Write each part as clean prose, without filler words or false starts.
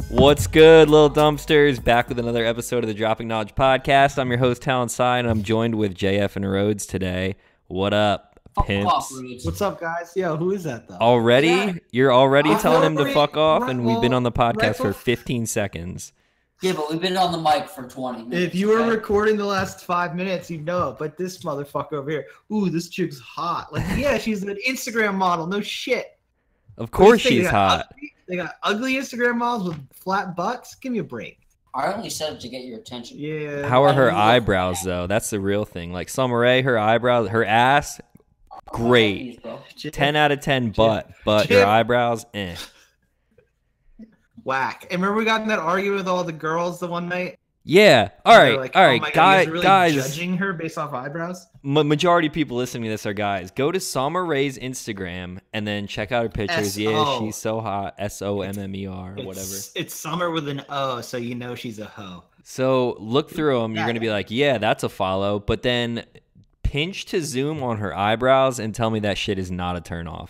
What's good, little dumpsters? Back with another episode of the Dropping Knowledge Podcast. I'm your host, Talon Sai, and I'm joined with JF and Rhodes today. What up, pimps? What's up, guys? Yo, who is that, though? Already? You're already telling him to fuck off, right, and we've been on the podcast right for 15 seconds. Yeah, but we've been on the mic for 20 minutes. If you were recording the last 5 minutes, you'd know it. But this motherfucker over here, ooh, this chick's hot. Like, yeah, she's an Instagram model. No shit. Of course she's hot. They got ugly Instagram models with flat butts. Give me a break. I only said it to get your attention. Yeah. How are her eyebrows, though? That's the real thing. Like, Summer Rae, her eyebrows, her ass, great. 10 out of 10 butt, but your eyebrows, eh. Whack. And remember we got in that argument with all the girls the one night? Yeah. All right. Like, all right. oh my God, you guys guys. really judging her based off eyebrows? Majority of people listening to this are guys. Go to Summer Rae's Instagram and then check out her pictures. Yeah, she's so hot. SOMMER, whatever. It's Summer with an O, so you know she's a hoe. So look through them. You're going to be like, yeah, that's a follow. But then pinch to zoom on her eyebrows and tell me that shit is not a turnoff.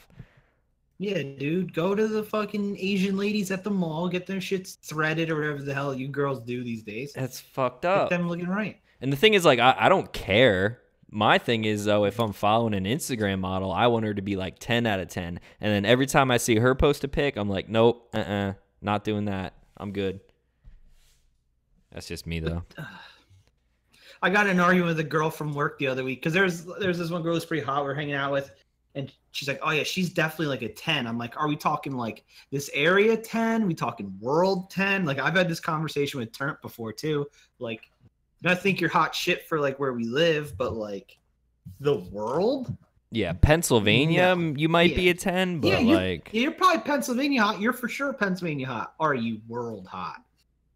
Yeah, dude, go to the fucking Asian ladies at the mall, get their shits threaded or whatever the hell you girls do these days. That's fucked up. Get them looking right. And the thing is, like, I don't care. My thing is, though, if I'm following an Instagram model, I want her to be like 10 out of 10. And then every time I see her post a pic, I'm like, nope, not doing that. I'm good. That's just me, though. I got in an argument with a girl from work the other week because there's this one girl who's pretty hot we're hanging out with. And she's like, oh, yeah, she's definitely like a 10. I'm like, are we talking like this area 10? We talking world 10? Like, I've had this conversation with Turnt before, too. Like, I think you're hot shit for like where we live, but like the world? Yeah, Pennsylvania, you might be a 10, but you're probably Pennsylvania hot. You're for sure Pennsylvania hot. Are you world hot?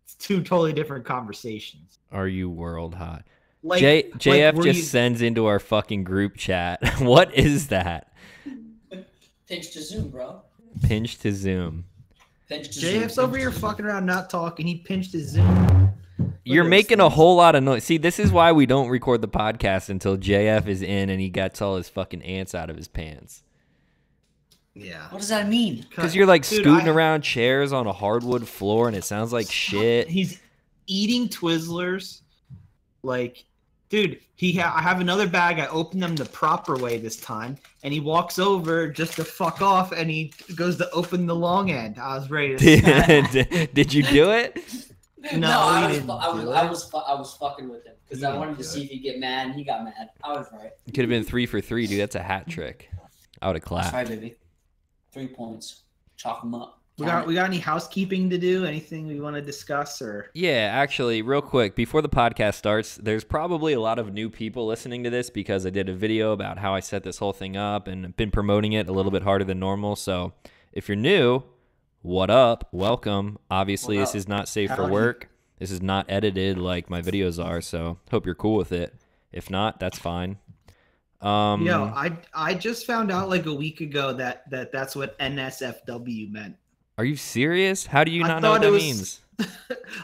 It's two totally different conversations. Are you world hot? Like, JF just sends into our fucking group chat. What is that? Pinch to zoom, bro. Pinch to zoom. JF's over here fucking around not talking. He pinched his zoom. You're making a whole lot of noise. See, this is why we don't record the podcast until JF is in and he gets all his fucking ants out of his pants. Yeah. What does that mean? Because you're like scooting around chairs on a hardwood floor and it sounds like shit. He's eating Twizzlers. Like, dude, I have another bag. I opened them the proper way this time. And he walks over just to fuck off and he goes to open the long end. I was ready to snap. Did you do it? No, I was fucking with him because I wanted to see if he'd get mad, and he got mad. I was right. It could have been 3 for 3, dude. That's a hat trick. I would have clapped. That's right, baby. 3 points. Chalk them up. We got any housekeeping to do? Anything we want to discuss? Or yeah, actually, real quick, before the podcast starts, there's probably a lot of new people listening to this because I did a video about how I set this whole thing up and been promoting it a little bit harder than normal. So if you're new, what up? Welcome. Obviously, this is not safe for work. This is not edited like my videos are, so hope you're cool with it. If not, that's fine. I just found out like a week ago that's what NSFW meant. Are you serious? How do you not know what that means?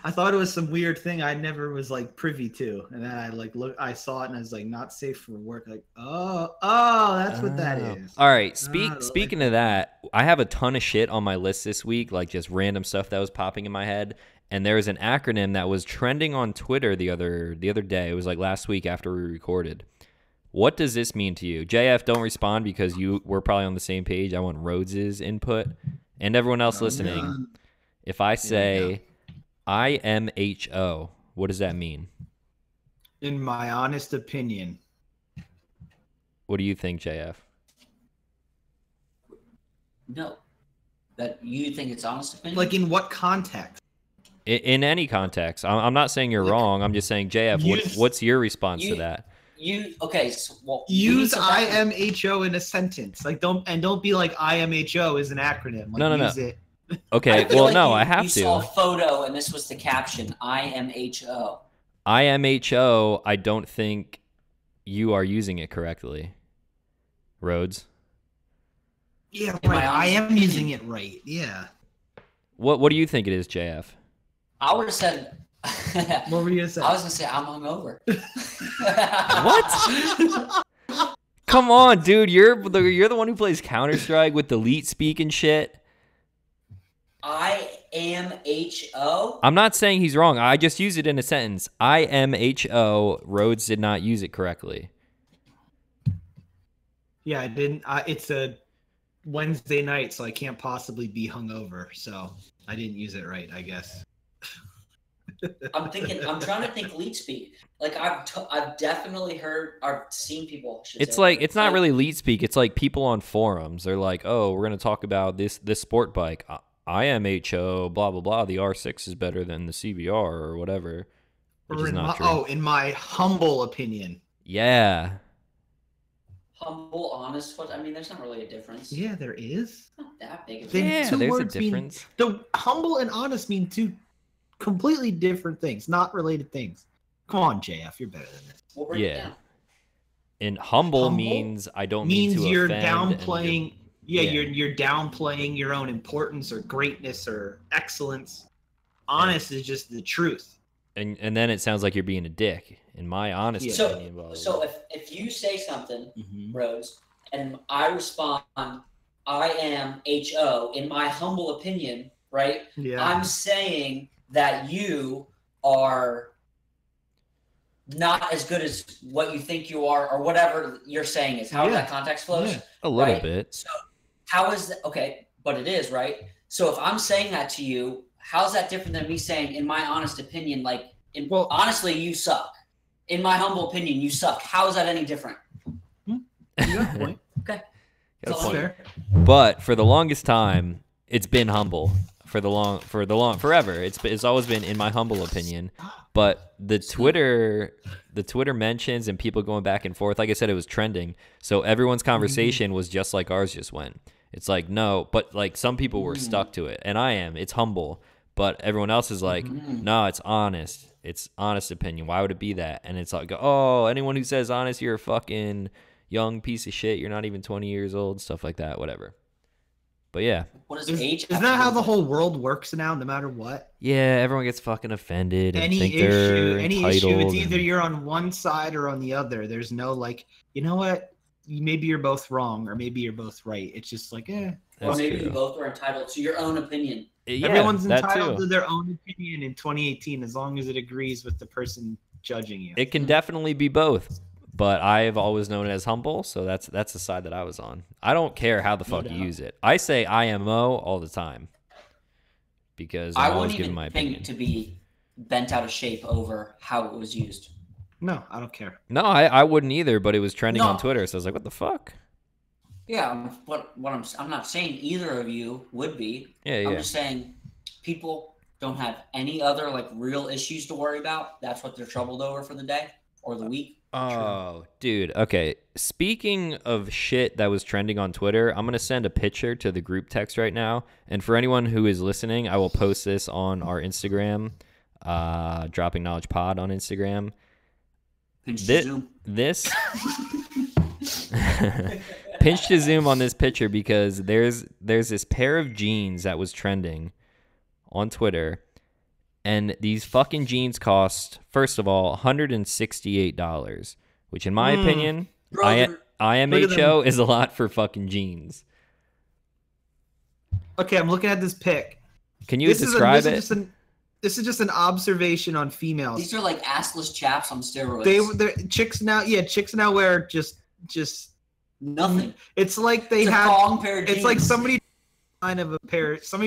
I thought it was some weird thing I never was like privy to, and then I saw it and I was like, not safe for work. Like, oh, that's what that is. All right. Speaking of that, I have a ton of shit on my list this week, like just random stuff that was popping in my head. And there was an acronym that was trending on Twitter the other day. It was like last week after we recorded. What does this mean to you? JF, don't respond because we're probably on the same page. I want Rhodes's input and everyone else listening. No. If I say IMHO, what does that mean? In my honest opinion. What do you think, JF? No. That you think it's honest opinion? Like in what context? In any context. I'm not saying you're wrong. I'm just saying, JF, what's your response to that? Use IMHO in a sentence. Like don't be like IMHO is an acronym. Like, no. Use it. Okay. I have to. You saw a photo and this was the caption, IMHO. IMHO, I don't think you are using it correctly. Rhodes? Yeah, right. I am using it right. Yeah. What do you think it is, JF? I would have said. What were you gonna say? I was gonna say I'm hungover. What? Come on, dude. You're the one who plays Counter-Strike with the leet speak and shit. I IMHO? I'm not saying he's wrong. I just use it in a sentence. IMHO. Rhodes did not use it correctly. Yeah, I didn't. It's a Wednesday night, so I can't possibly be hungover. So I didn't use it right, I guess. I'm trying to think leet speak. Like I've definitely heard, I've seen people. It's like, it's not really leet speak. It's like people on forums. They're like, oh, we're going to talk about this sport bike. IMHO, blah, blah, blah. The R6 is better than the CBR or whatever. Which is not true. Oh, in my humble opinion. Yeah. Humble, honest. What I mean, there's not really a difference. Yeah, there is. Not that big. Yeah, there's a difference. The humble and honest mean two completely different things, not related things. Come on, JF, you're better than this. We'll break it down. And humble means I don't mean to you're offend downplaying. You're downplaying your own importance or greatness or excellence. Honest is just the truth. And then it sounds like you're being a dick. In my honest opinion. So if you say something, Rose, and I respond, I am HO, in my humble opinion, right? Yeah. I'm saying that you are not as good as what you think you are, or whatever you're saying is. How that context flows? Yeah. A little bit. So how is that? Okay, but it is, right? So if I'm saying that to you, how's that different than me saying, in my honest opinion, like, honestly, you suck. In my humble opinion, you suck. How is that any different? You got a point. Okay. That's fair. But for the longest time, it's been humble. Forever. It's always been in my humble opinion. But the Twitter mentions and people going back and forth, like I said, it was trending. So everyone's conversation was just like ours just went. It's like, no, but like some people were stuck to it. And it's humble. But everyone else is like, no, it's honest. It's honest opinion. Why would it be that? And it's like, oh, anyone who says honest, you're a fucking young piece of shit. You're not even 20 years old, stuff like that, whatever. But yeah. What is age? Isn't that how the whole world works now, no matter what? Yeah, everyone gets fucking offended. And any issue, it's either you're on one side or on the other. There's no like, you know what? Maybe you're both wrong or maybe you're both right. It's just like, Or maybe you both are entitled to your own opinion. Yeah, everyone's entitled to their own opinion in 2018 as long as it agrees with the person judging you. It can definitely be both, but I've always known it as humble, so that's the side that I was on. I don't care how the fuck you use it. I say IMO all the time because I'm always giving my opinion. I wouldn't even think to be bent out of shape over how it was used. No, I don't care. No, I wouldn't either, but it was trending on Twitter, so I was like, what the fuck? Yeah, what I'm not saying either of you would be. I'm just saying people don't have any other like real issues to worry about. That's what they're troubled over for the day or the week. Oh, dude. Okay. Speaking of shit that was trending on Twitter, I'm going to send a picture to the group text right now. And for anyone who is listening, I will post this on our Instagram, Dropping Knowledge Pod on Instagram. Pinch to zoom. Pinch to zoom on this picture because there's this pair of jeans that was trending on Twitter, and these fucking jeans cost, first of all, $168, which in my opinion, IMHO is a lot for fucking jeans. Okay, I'm looking at this pic. Can you describe it? This is just an observation on females. These are like assless chaps on steroids. Chicks now wear just nothing. It's like it's like somebody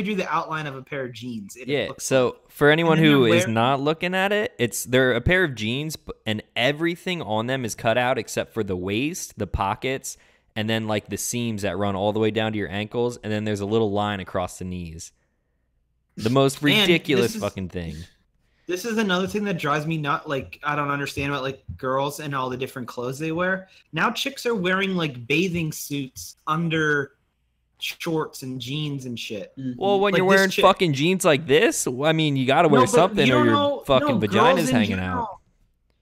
drew the outline of a pair of jeans. So for anyone who is not looking at it, they're a pair of jeans and everything on them is cut out except for the waist, the pockets, and then like the seams that run all the way down to your ankles, and then there's a little line across the knees. The most ridiculous fucking thing. This is another thing that drives me not like I don't understand about like girls and all the different clothes they wear. Now chicks are wearing like bathing suits under shorts and jeans and shit. Well, when you're wearing fucking jeans like this, I mean, you got to wear something or your fucking vagina's hanging out.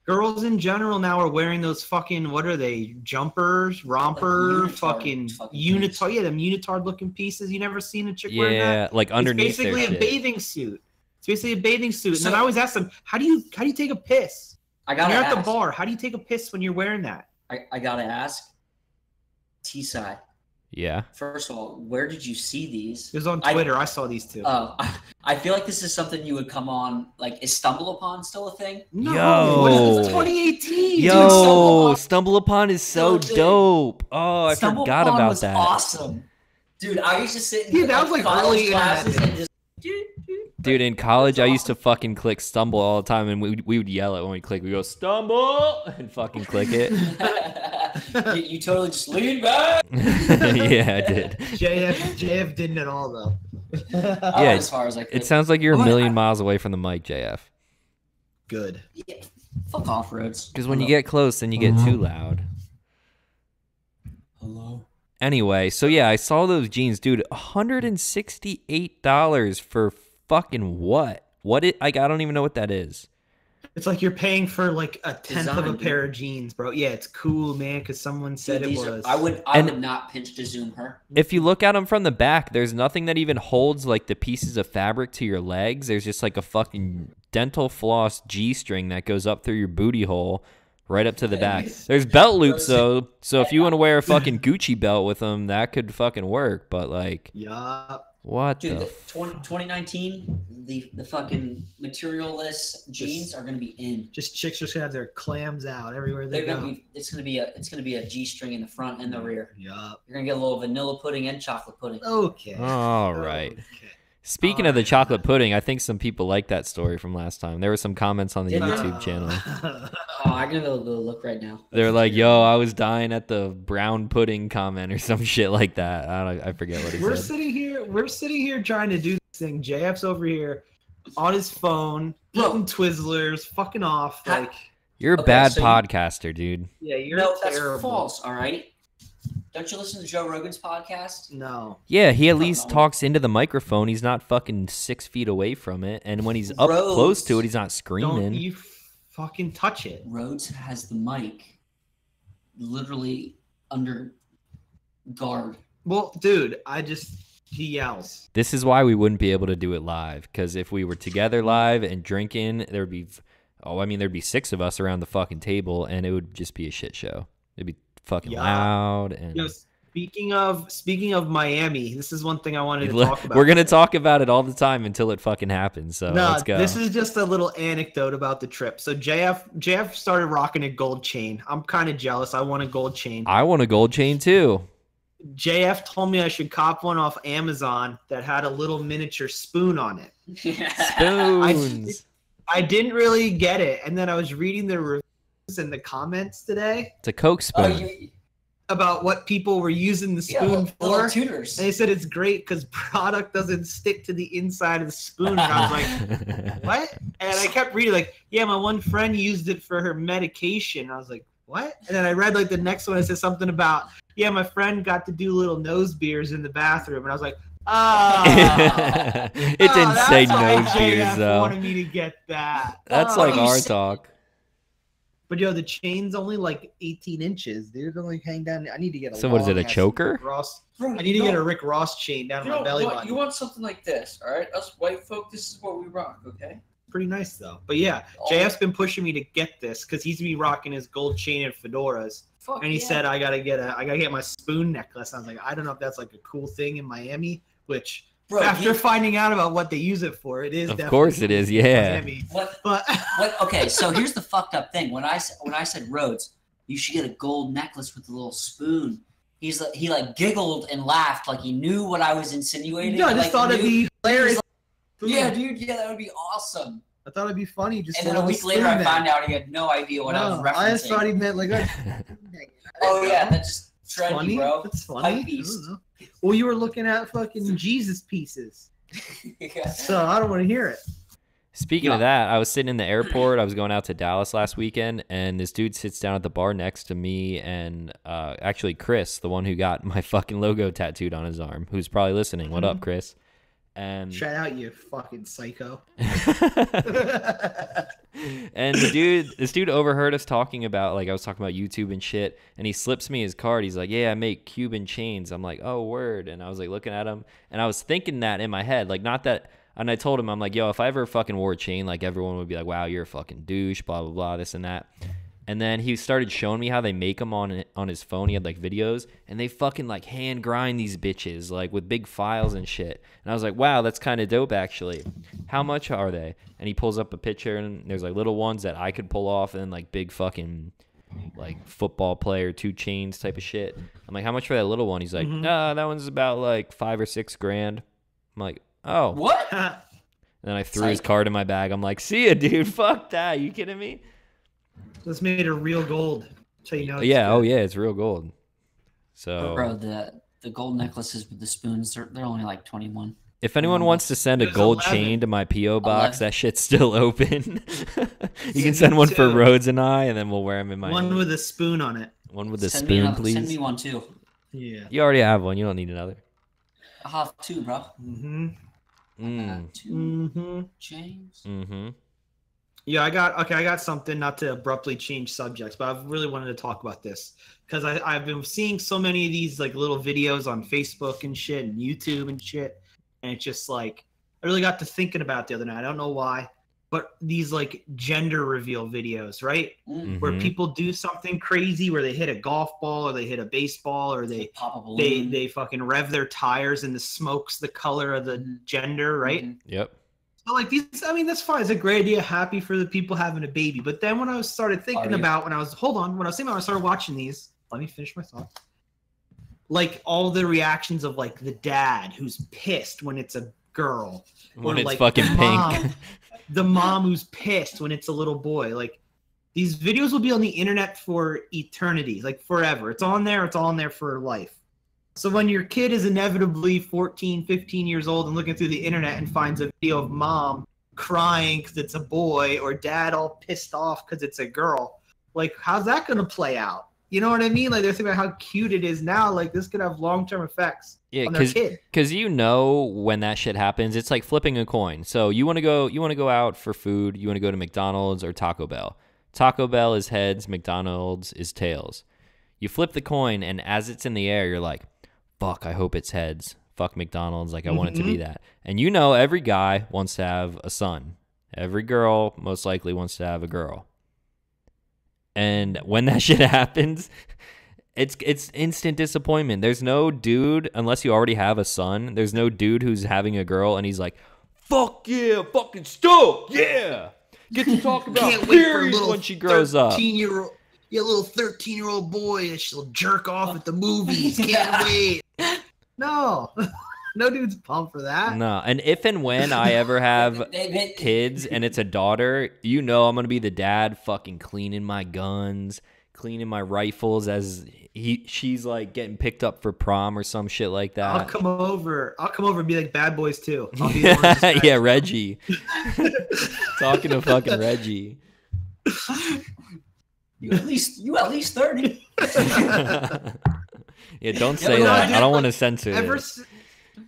Girls in general now are wearing those fucking, what are they? Jumpers, romper, fucking unitard. Yeah, them unitard looking pieces. You never seen a chick wear that? Yeah, like underneath. It's basically a bathing suit. It's basically a bathing suit. And then I always ask them, how do you take a piss? You're at the bar. How do you take a piss when you're wearing that? I gotta ask. T-side. Yeah. First of all, where did you see these? It was on Twitter. I saw these two. I feel like this is something you would come on. Like, is Stumble Upon still a thing? No, what is this? 2018. Yo, Stumble Upon is so dope. Oh, I forgot about that. Awesome, dude. I used to sit in that was like early classes and just. Dude, in college, I used to fucking click Stumble all the time, and we would yell it when we click. We go Stumble and fucking click it. You totally just lean back. Yeah, I did. JF didn't at all though. Yeah, as far as I could. It sounds like you're a million miles away from the mic, JF. Good. Yeah, fuck off, Rhodes. Because when you get close, then you get too loud. Hello. Anyway, so yeah, I saw those jeans, dude. $168 for fucking what? I don't even know what that is. It's like you're paying for like a tenth of a pair of jeans, bro. Yeah, it's cool, man, because someone said it was. I would not pinch to zoom her. If you look at them from the back, there's nothing that even holds like the pieces of fabric to your legs. There's just like a fucking dental floss G-string that goes up through your booty hole right up to the back. There's belt loops though, so if you want to wear a fucking Gucci belt with them, that could fucking work. But like, yup. What? Dude, 2019, the fucking materialless jeans are gonna be in. Just chicks just gonna have their clams out everywhere they go. It's gonna be a G-string in the front and the rear. Yup. You're gonna get a little vanilla pudding and chocolate pudding. Okay. All right. Okay. Speaking of the chocolate pudding, I think some people like that story from last time. There were some comments on the YouTube channel. I'm gonna go look right now. They're like, "Yo, I was dying at the brown pudding comment or some shit like that." I forget what he said. We're sitting here trying to do this thing. JF's over here on his phone, eating Twizzlers, fucking off. Like, you're a bad podcaster, dude. Yeah, you're terrible. That's false. All right. Don't you listen to Joe Rogan's podcast? No. Yeah, he at least talks into the microphone. He's not fucking 6 feet away from it. And when he's up close to it, he's not screaming. Don't you fucking touch it. Rhodes has the mic literally under guard. Well, dude, he yells. This is why we wouldn't be able to do it live. Because if we were together live and drinking, there'd be 6 of us around the fucking table, and it would just be a shit show. It'd be fucking loud. And speaking of Miami, this is one thing I wanted to talk about. We're gonna talk about it all the time until it fucking happens. So let's go. This is just a little anecdote about the trip. So JF started rocking a gold chain. I'm kind of jealous. I want a gold chain. I want a gold chain too. JF told me I should cop one off Amazon that had a little miniature spoon on it. Spoons. I didn't really get it, and then I was reading the reviews in the comments today. It's a Coke spoon. About what people were using the spoon for. Tutors. And they said it's great because product doesn't stick to the inside of the spoon. And I was like, what? And I kept reading like, yeah, my one friend used it for her medication. I was like, what? And then I read like the next one. It said something about, yeah, my friend got to do little nose beers in the bathroom. And I was like, it didn't say nose beers though. Wanted me to get that. That's like our talk. But yo, the chain's only like 18 inches, dude. It only hang down. I need to get a. So what is it? A choker? I need to get a Rick Ross chain down my belly button. You want something like this, all right? Us white folk, this is what we rock, okay? Pretty nice though. But yeah, JF's been pushing me to get this because he's been rocking his gold chain and fedoras. And he said I gotta get my spoon necklace. I was like, I don't know if that's like a cool thing in Miami, which. Bro, after finding out about what they use it for, it is. Of course, it is. Yeah. Okay, so here's the fucked up thing. When I said Rhodes, you should get a gold necklace with a little spoon. He giggled and laughed like he knew what I was insinuating. No, I just thought it'd be hilarious. Yeah, dude. Yeah, that would be awesome. I thought it'd be funny. And then a week later, I found out he had no idea what I was referencing. I just thought he meant like. Oh yeah, that's just trendy, funny, bro. That's funny. Well, you were looking at fucking Jesus pieces. So I don't want to hear it. Speaking of that, I was sitting in the airport. I was going out to Dallas last weekend, and this dude sits down at the bar next to me and actually Chris, the one who got my fucking logo tattooed on his arm, who's probably listening. What up, Chris? And shout out, you fucking psycho. And this dude overheard us talking about, like, I was talking about YouTube and shit, and he slips me his card. He's like, yeah, I make Cuban chains. I'm like, oh, word. And I was like looking at him, and I was thinking that in my head, like, not that. And I told him, I'm like, yo, if I ever fucking wore a chain, like, everyone would be like, wow, you're a fucking douche, blah, blah, blah, this and that. And then he started showing me how they make them on his phone. He had like videos, and they fucking like hand grind these bitches like with big files and shit. And I was like, wow, that's kind of dope actually. How much are they? And he pulls up a picture, and there's like little ones that I could pull off, and then like big fucking like football player 2 Chainz type of shit. I'm like, how much for that little one? He's like, nah, that one's about like $5 or $6 grand. I'm like, oh, what? And then I threw his card in my bag. I'm like, see ya, dude. Fuck that. You kidding me? This made of real gold. So you know. Yeah. Oh yeah, it's real gold. So, bro, the gold necklaces with the spoons, they're only like 21. If anyone wants to send a gold chain to my P.O. box, that shit's still open. You can send one for Rhodes and I, and then we'll wear them in my one with a spoon on it. One with a spoon, please. Send me one too. Yeah. You already have one. You don't need another. I'll have 2, bro. Mm-hmm. Chains. Mm-hmm. Yeah, I got something, not to abruptly change subjects, but I've really wanted to talk about this because I've been seeing so many of these like little videos on Facebook and shit and YouTube and shit. And it's just like, I really got to thinking about it the other night. I don't know why, but these like gender reveal videos, right? Where people do something crazy, where they hit a golf ball or they hit a baseball or they pop a balloon. They fucking rev their tires and the smoke's the color of the gender, right? Yep. So like these, I mean, that's fine. It's a great idea. Happy for the people having a baby. But then when I started thinking about, when I started watching these, let me finish my thought. Like all the reactions of like the dad who's pissed when it's a girl, when it's like fucking pink, the mom who's pissed when it's a little boy. Like these videos will be on the internet for eternity, like forever. It's on there. It's all on there for life. So when your kid is inevitably 14, 15 years old and looking through the internet and finds a video of mom crying because it's a boy or dad all pissed off because it's a girl, like how's that going to play out? You know what I mean? Like they're thinking about how cute it is now. Like this could have long-term effects on their kid. Because you know when that shit happens, it's like flipping a coin. So you want to go out for food. You want to go to McDonald's or Taco Bell. Taco Bell is heads. McDonald's is tails. You flip the coin, and as it's in the air, you're like, fuck, I hope it's heads. Fuck McDonald's. Like I want it to be that. And you know every guy wants to have a son. Every girl most likely wants to have a girl. And when that shit happens, it's instant disappointment. There's no dude, unless you already have a son, there's no dude who's having a girl and he's like, fuck yeah, fucking stoked, yeah. Get to talk about periods when she grows up. Your little 13-year-old boy, and she'll jerk off at the movies. Can't wait. No. No dude's pumped for that. No, and if and when I ever have kids and it's a daughter, you know I'm going to be the dad fucking cleaning my guns, cleaning my rifles as she's like getting picked up for prom or some shit like that. I'll come over and be like Bad Boys 2. I'll be yeah, Reggie. Talking to fucking Reggie. You at least 30. Yeah, don't say that. Dude, I don't want to censor it.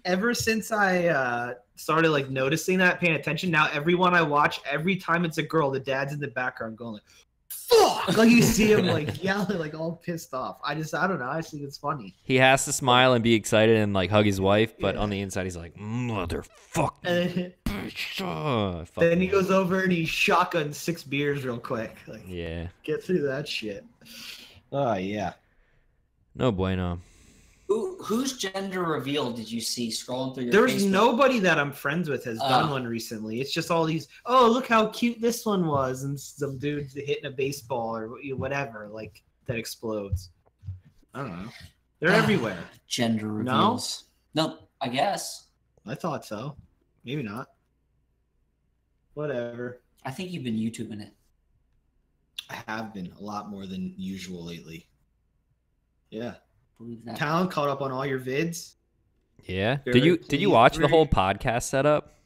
Ever since I started like noticing that, paying attention, now everyone I watch, every time it's a girl, the dad's in the background going like, fuck! Like you see him like yelling, like all pissed off. I don't know. I just think it's funny. He has to smile and be excited and like hug his wife, but on the inside he's like, motherfucker. Then he goes over and he shotguns 6 beers real quick. Like, yeah. Get through that shit. Oh yeah. No bueno. Whose gender reveal did you see scrolling through your There's Facebook? Nobody that I'm friends with has done one recently. It's just all these, oh, look how cute this one was, and some dudes hitting a baseball or whatever, like, that explodes. I don't know. They're everywhere. Gender reveals. No, I guess. I thought so. Maybe not. Whatever. I think you've been YouTubing it. I have been a lot more than usual lately. Yeah. That. Talon caught up on all your vids. Yeah. Did you watch the whole podcast setup?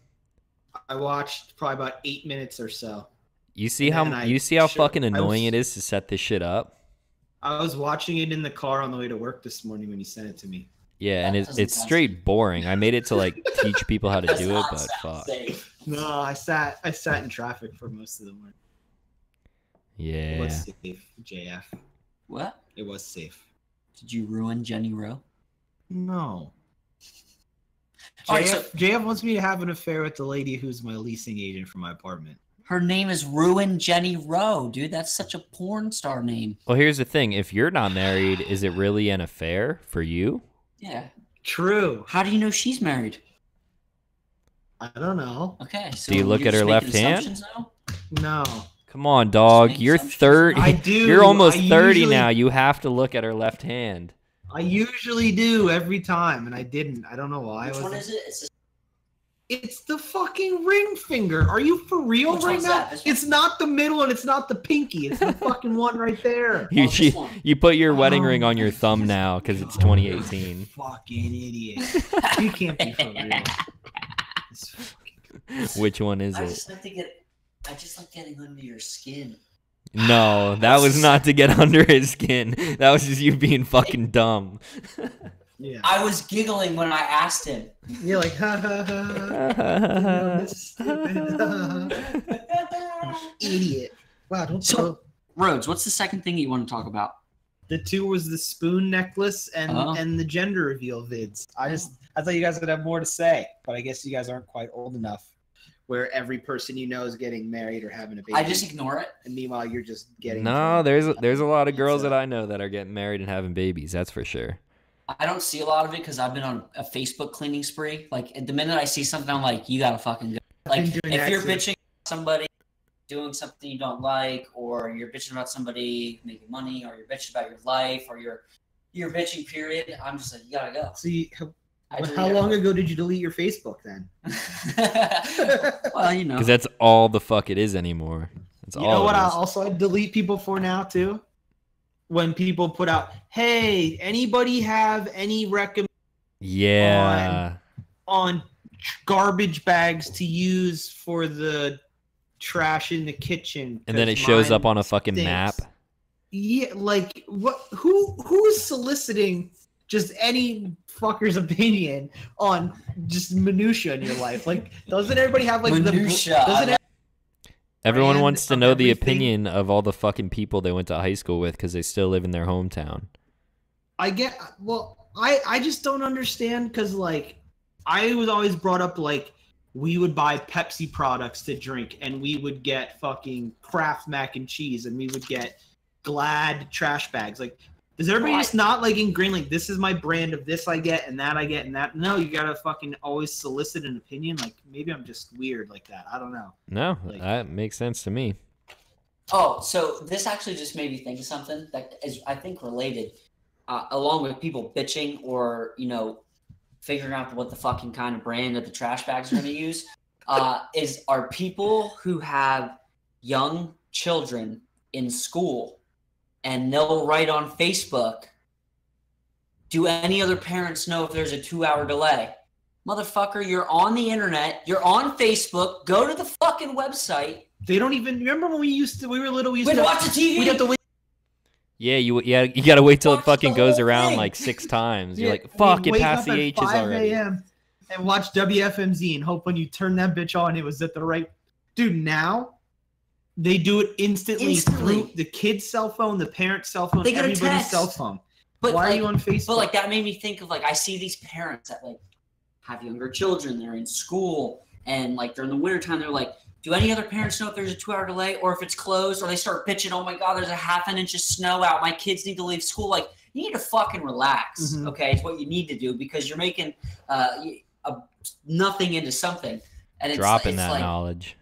I watched probably about 8 minutes or so. You see how fucking annoying it is to set this shit up? I was watching it in the car on the way to work this morning when you sent it to me. Yeah, and it's straight boring. I made it to like teach people how to do it, but fuck. No, I sat in traffic for most of the morning. Yeah. It was safe, JF. What? It was safe. Did you ruin Jenny Rowe? No. Right, JF wants me to have an affair with the lady who's my leasing agent for my apartment. Her name is Ruin Jenny Rowe, dude. That's such a porn star name. Well, here's the thing. If you're not married, is it really an affair for you? Yeah. True. How do you know she's married? I don't know. Okay. So do you look at her left hand? No. Come on, dog. You're 30. I do. You're almost 30 now. You have to look at her left hand. I usually do every time, and I didn't. I don't know why. Which one is it? It's the fucking ring finger. Are you for real right now? It's not the middle and it's not the pinky. It's the fucking one right there. You put your wedding ring on your thumb now because it's 2018. Fucking idiot. You can't be for real. Which one is it? I just like getting under your skin. No, that was not to get under his skin. That was just you being fucking dumb. Yeah. I was giggling when I asked him. You're like, ha ha ha. Idiot. Wow, don't so, Rhodes, what's the second thing you want to talk about? The two was the spoon necklace and the gender reveal vids. I thought you guys would have more to say, but I guess you guys aren't quite old enough where every person you know is getting married or having a baby. I just ignore it. And meanwhile, you're just getting... No, there's a lot of girls that I know that are getting married and having babies. That's for sure. I don't see a lot of it because I've been on a Facebook cleaning spree. Like, the minute I see something, I'm like, you gotta fucking go. Like, if you're bitching about somebody doing something you don't like, or you're bitching about somebody making money, or you're bitching about your life, or you're bitching, period, I'm just like, you gotta go. See, how long ago did you delete your Facebook then? Well, you know. Because that's all the fuck it is anymore. That's all. You know what I delete people for now, too? When people put out, hey, anybody have any recommend on garbage bags to use for the trash in the kitchen? And then it shows up on a fucking map. Yeah, like what? Who's soliciting just any fucker's opinion on just minutia in your life? Like, doesn't everybody have like minutia? Everyone wants to know the opinion of all the fucking people they went to high school with because they still live in their hometown. I just don't understand because, like, I was always brought up, like, we would buy Pepsi products to drink and we would get fucking Kraft mac and cheese and we would get Glad trash bags. Like, does everybody just not, like, ingrain, like, this is my brand of this I get and that I get and that? No, you gotta fucking always solicit an opinion. Like, maybe I'm just weird like that. I don't know. No, like, that makes sense to me. Oh, so this actually just made me think of something that is, I think, related, along with people bitching or, you know, figuring out what the fucking kind of brand of the trash bags are going to use, are people who have young children in school. And they'll write on Facebook, do any other parents know if there's a 2-hour delay? Motherfucker, you're on the internet. You're on Facebook. Go to the fucking website. They don't even... Remember when we were little, we used to watch the TV? We'd have to wait. Yeah, you got to wait till it fucking goes around like 6 times. You're like, fuck, it passed the H's already. 5 a.m. and watch WFMZ and hope when you turn that bitch on, it was at the right... Dude, now... They do it instantly through the kid's cell phone, the parent's cell phone, everybody's cell phone. But why are you on Facebook? But like that made me think of like I see these parents that like have younger children, they're in school, and like during the wintertime, they're like, do any other parents know if there's a 2-hour delay or if it's closed? Or they start bitching, oh my God, there's a half an inch of snow out. My kids need to leave school. Like, you need to fucking relax, okay? It's what you need to do because you're making nothing into something. And it's dropping that like, knowledge.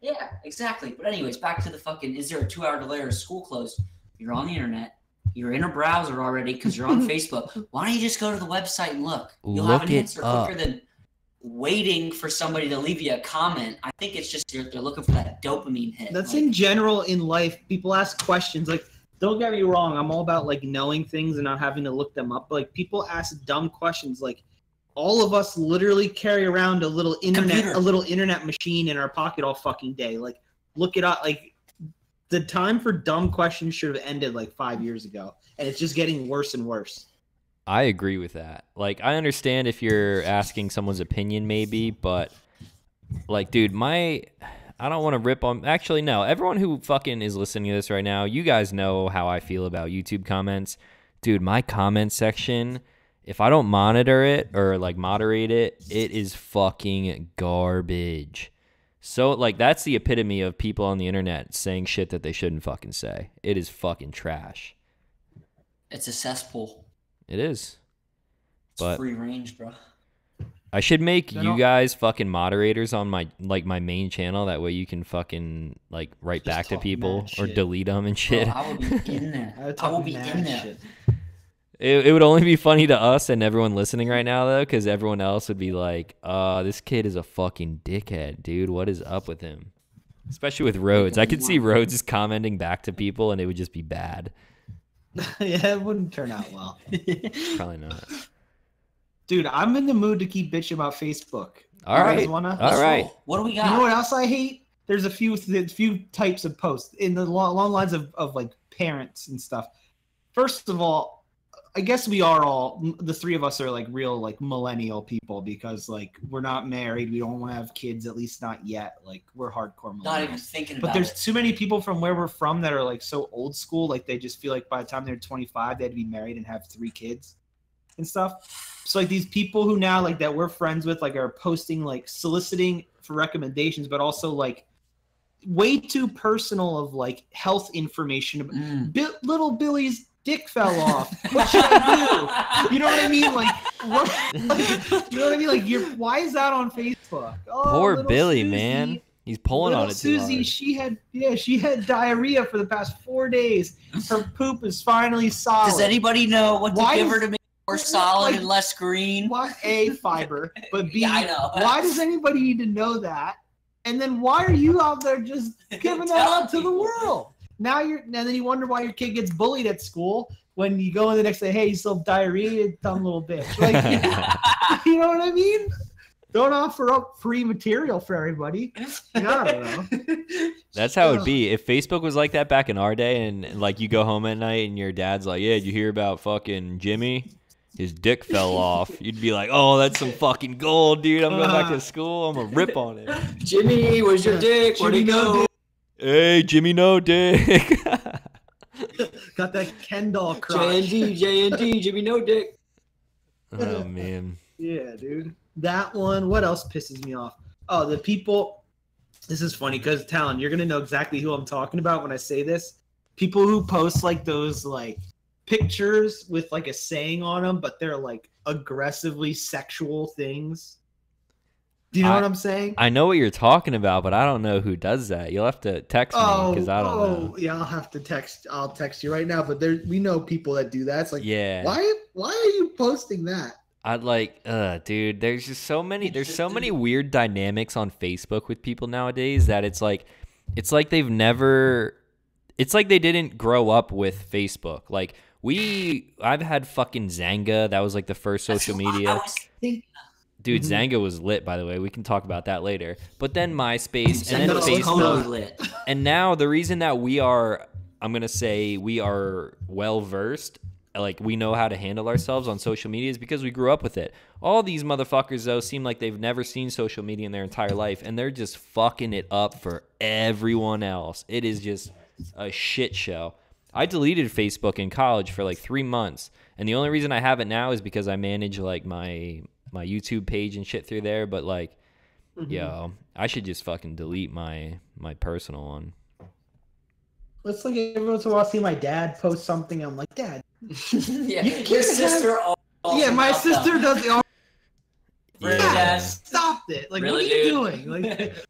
Yeah, exactly. But anyways, back to the fucking, is there a 2-hour delay or school closed? You're on the internet. You're in a browser already because you're on Facebook. Why don't you just go to the website and look? You'll have an answer quicker than waiting for somebody to leave you a comment. I think it's just they're looking for that dopamine hit. That's like, in general in life. People ask questions. Like, don't get me wrong. I'm all about, like, knowing things and not having to look them up. But, like, people ask dumb questions like, all of us literally carry around a little internet machine in our pocket all fucking day. Like, look it up. Like, the time for dumb questions should have ended like 5 years ago, and it's just getting worse and worse. I agree with that. Like, I understand if you're asking someone's opinion, maybe, but like, dude, I don't want to rip on. Actually, no. Everyone who fucking is listening to this right now, you guys know how I feel about YouTube comments, dude. My comment section, if I don't monitor it or like moderate it, it is fucking garbage. So, like, that's the epitome of people on the internet saying shit that they shouldn't fucking say. It is fucking trash. It's a cesspool. It is. It's free range, bro. I should make you guys fucking moderators on my main channel. That way you can fucking like write back to people or delete them and shit. Bro, I will be in there. I will be in there. It would only be funny to us and everyone listening right now though, because everyone else would be like, this kid is a fucking dickhead, dude. What is up with him? Especially with Rhodes. I could see Rhodes just commenting back to people and it would just be bad. Yeah, it wouldn't turn out well. Probably not. Dude, I'm in the mood to keep bitching about Facebook. All right. All right. What do we got? You know what else I hate? There's a few types of posts in the long lines of like parents and stuff. First of all, I guess we are all, the three of us are like real like millennial people because like we're not married. We don't want to have kids, at least not yet. Like we're hardcore millennials. Not even thinking about it. But there's too many people from where we're from that are like so old school. Like they just feel like by the time they're 25, they had to be married and have 3 kids and stuff. So like these people who now like that we're friends with like are posting like soliciting for recommendations, but also like way too personal of like health information. Little Billy's dick fell off. What should I do? You know what I mean? Like what? You know what I mean? Like why is that on Facebook? Oh, poor Billy, Susie, man. He's pulling on it too Susie, hard. she had diarrhea for the past 4 days. Her poop is finally solid. Does anybody know what to give her to make more solid and less green? Why A, fiber, but B, Yeah, I know. why does anybody need to know that? And then why are you out there just giving that out to the world? Now and then you wonder why your kid gets bullied at school when you go in the next day, hey, you still have diarrhea, you dumb little bitch. Like, you know what I mean? Don't offer up free material for everybody. I don't know. That's how it'd be. If Facebook was like that back in our day and like you go home at night and your dad's like, yeah, did you hear about fucking Jimmy? His dick fell off. You'd be like, oh, that's some fucking gold, dude. I'm going back to school. I'm going to rip on it. Jimmy, where's your dick? Where'd he go? Hey, Jimmy, no dick. Got that Ken doll crotch. JND, Jimmy, no dick. Oh, man. Yeah, dude. That one. What else pisses me off? Oh, the people. This is funny because, Talon, you're going to know exactly who I'm talking about when I say this. People who post like those like pictures with like a saying on them, but they're like aggressively sexual things. Do you know what I'm saying? I know what you're talking about, but I don't know who does that. You'll have to text me because I don't know. Yeah, I'll have to text. I'll text you right now. But we know people that do that. It's like, yeah. Why are you posting that? I'd like, dude, there's just so many weird dynamics on Facebook with people nowadays that it's like they didn't grow up with Facebook. Like I've had fucking Zanga. That was like the first social media. Dude, Zanga was lit, by the way. We can talk about that later. But then MySpace and then Facebook. Lit. And now the reason that we are well versed, like we know how to handle ourselves on social media is because we grew up with it. All these motherfuckers, though, seem like they've never seen social media in their entire life, and they're just fucking it up for everyone else. It is just a shit show. I deleted Facebook in college for like 3 months, and the only reason I have it now is because I manage like my YouTube page and shit through there. But like, yo, I should just fucking delete my personal one. It's like every once in a while I see my dad post something. I'm like, Dad. Yeah, your sister. Yeah, my sister does it. Really, Dad, Dad? stop it! Like, Really, what are you dude? doing? Like,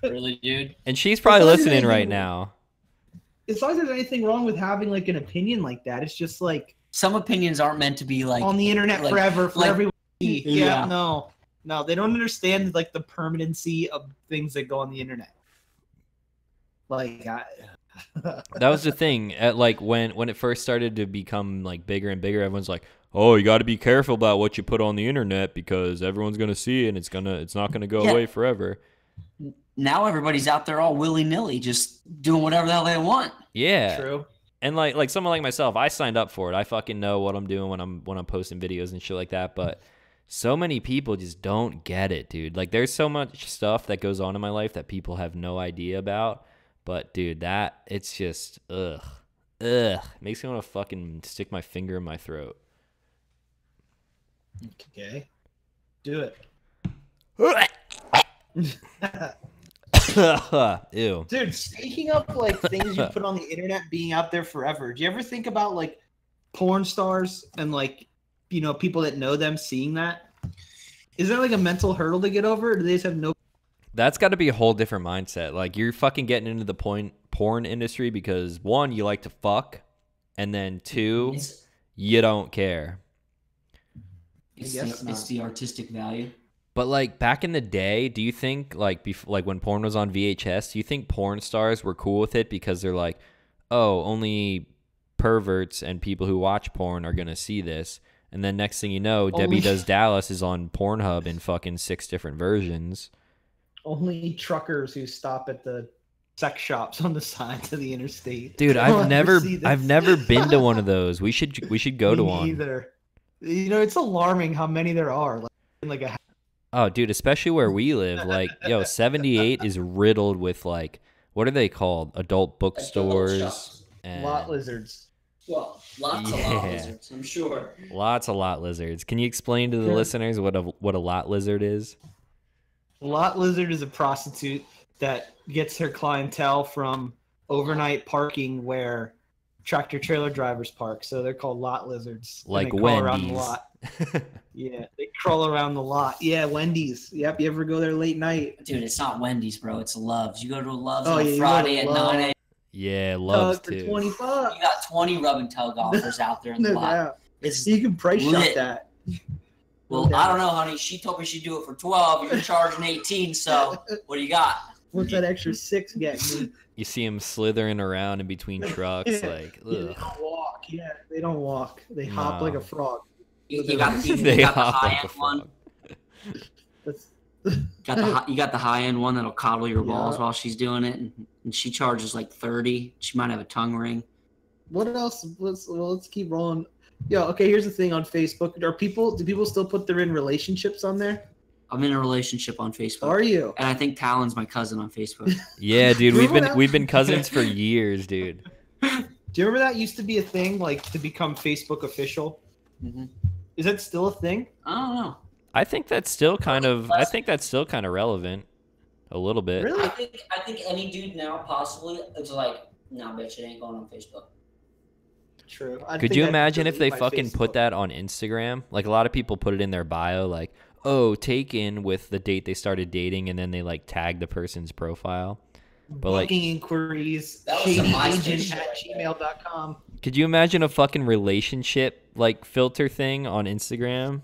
Really, dude? And she's probably listening right now. As long as there's anything wrong with having like an opinion like that, it's just like Some opinions aren't meant to be like on the internet like- forever for like- everyone. Yeah. No, they don't understand like the permanency of things that go on the internet. Like, That was the thing. At like when it first started to become like bigger and bigger, everyone's like, "Oh, you got to be careful about what you put on the internet because everyone's gonna see it and it's not gonna go away forever." Now everybody's out there all willy-nilly, just doing whatever the hell they want. Yeah, true. And like someone like myself, I signed up for it. I fucking know what I'm doing when I'm posting videos and shit like that. But so many people just don't get it, dude. Like there's so much stuff that goes on in my life that people have no idea about. But dude, it's just ugh. It makes me want to fucking stick my finger in my throat. Okay, do it. Ew. Dude, speaking of like things you put on the internet being out there forever, do you ever think about like porn stars and like, you know, people that know them seeing that? Is there like a mental hurdle to get over, or do they just have no? That's got to be a whole different mindset. Like, you're fucking getting into the porn industry because, one, you like to fuck, and then two, you don't care. It's the artistic value. But like back in the day, do you think like when porn was on VHS, do you think porn stars were cool with it because they're like, oh, only perverts and people who watch porn are gonna see this? And then next thing you know, Debbie Does Dallas is on Pornhub in fucking 6 different versions. Only truckers who stop at the sex shops on the sides of the interstate. Dude, I've never been to one of those. We should go to one. Either. You know, it's alarming how many there are. Like a. Oh, dude, especially where we live. Like, 78 is riddled with like, what are they called? Adult bookstores and lot lizards. Well, lots of lot lizards, I'm sure. Lots of lot lizards. Can you explain to the listeners what a lot lizard is? A lot lizard is a prostitute that gets her clientele from overnight parking where tractor trailer drivers park. So they're called lot lizards. Like Wendy's. Around the lot. Yeah, they crawl around the lot. Yeah, Wendy's. Yep, you ever go there late night? Dude, it's not Wendy's, bro. It's Love's. You go to a Love's on Friday at 9 a.m. Yeah, Love's too. For $20. You got 20 rub and tug offers out there in the lot. You can price shop that. Well, I don't know, honey. She told me she'd do it for 12. You're charging 18, so what do you got? What's that extra 6 get me? You see them slithering around in between trucks, like, ugh. Yeah, they don't walk. Yeah, they don't walk. They hop like a frog. You got the high-end one. You got the high-end one that'll coddle your balls while she's doing it, and she charges like 30. She might have a tongue ring. What else? Let's keep rolling. Yo, okay, here's the thing on Facebook. Do people still put they're in relationships on there? I'm in a relationship on Facebook. Are you? And I think Talon's my cousin on Facebook. Yeah, dude, we've been cousins for years, dude. Do you remember that used to be a thing, like to become Facebook official? Mm-hmm. Is that still a thing? I don't know. I think that's still kind of relevant, a little bit. Really? I think any dude now possibly is like, nah, bitch, it ain't going on Facebook. True. Could you imagine if they fucking put that on Instagram? Like, a lot of people put it in their bio, like, oh, taken with the date they started dating, and then they like tag the person's profile. But booking inquiries, shadyagent@gmail.com. Could you imagine a fucking relationship like filter thing on Instagram?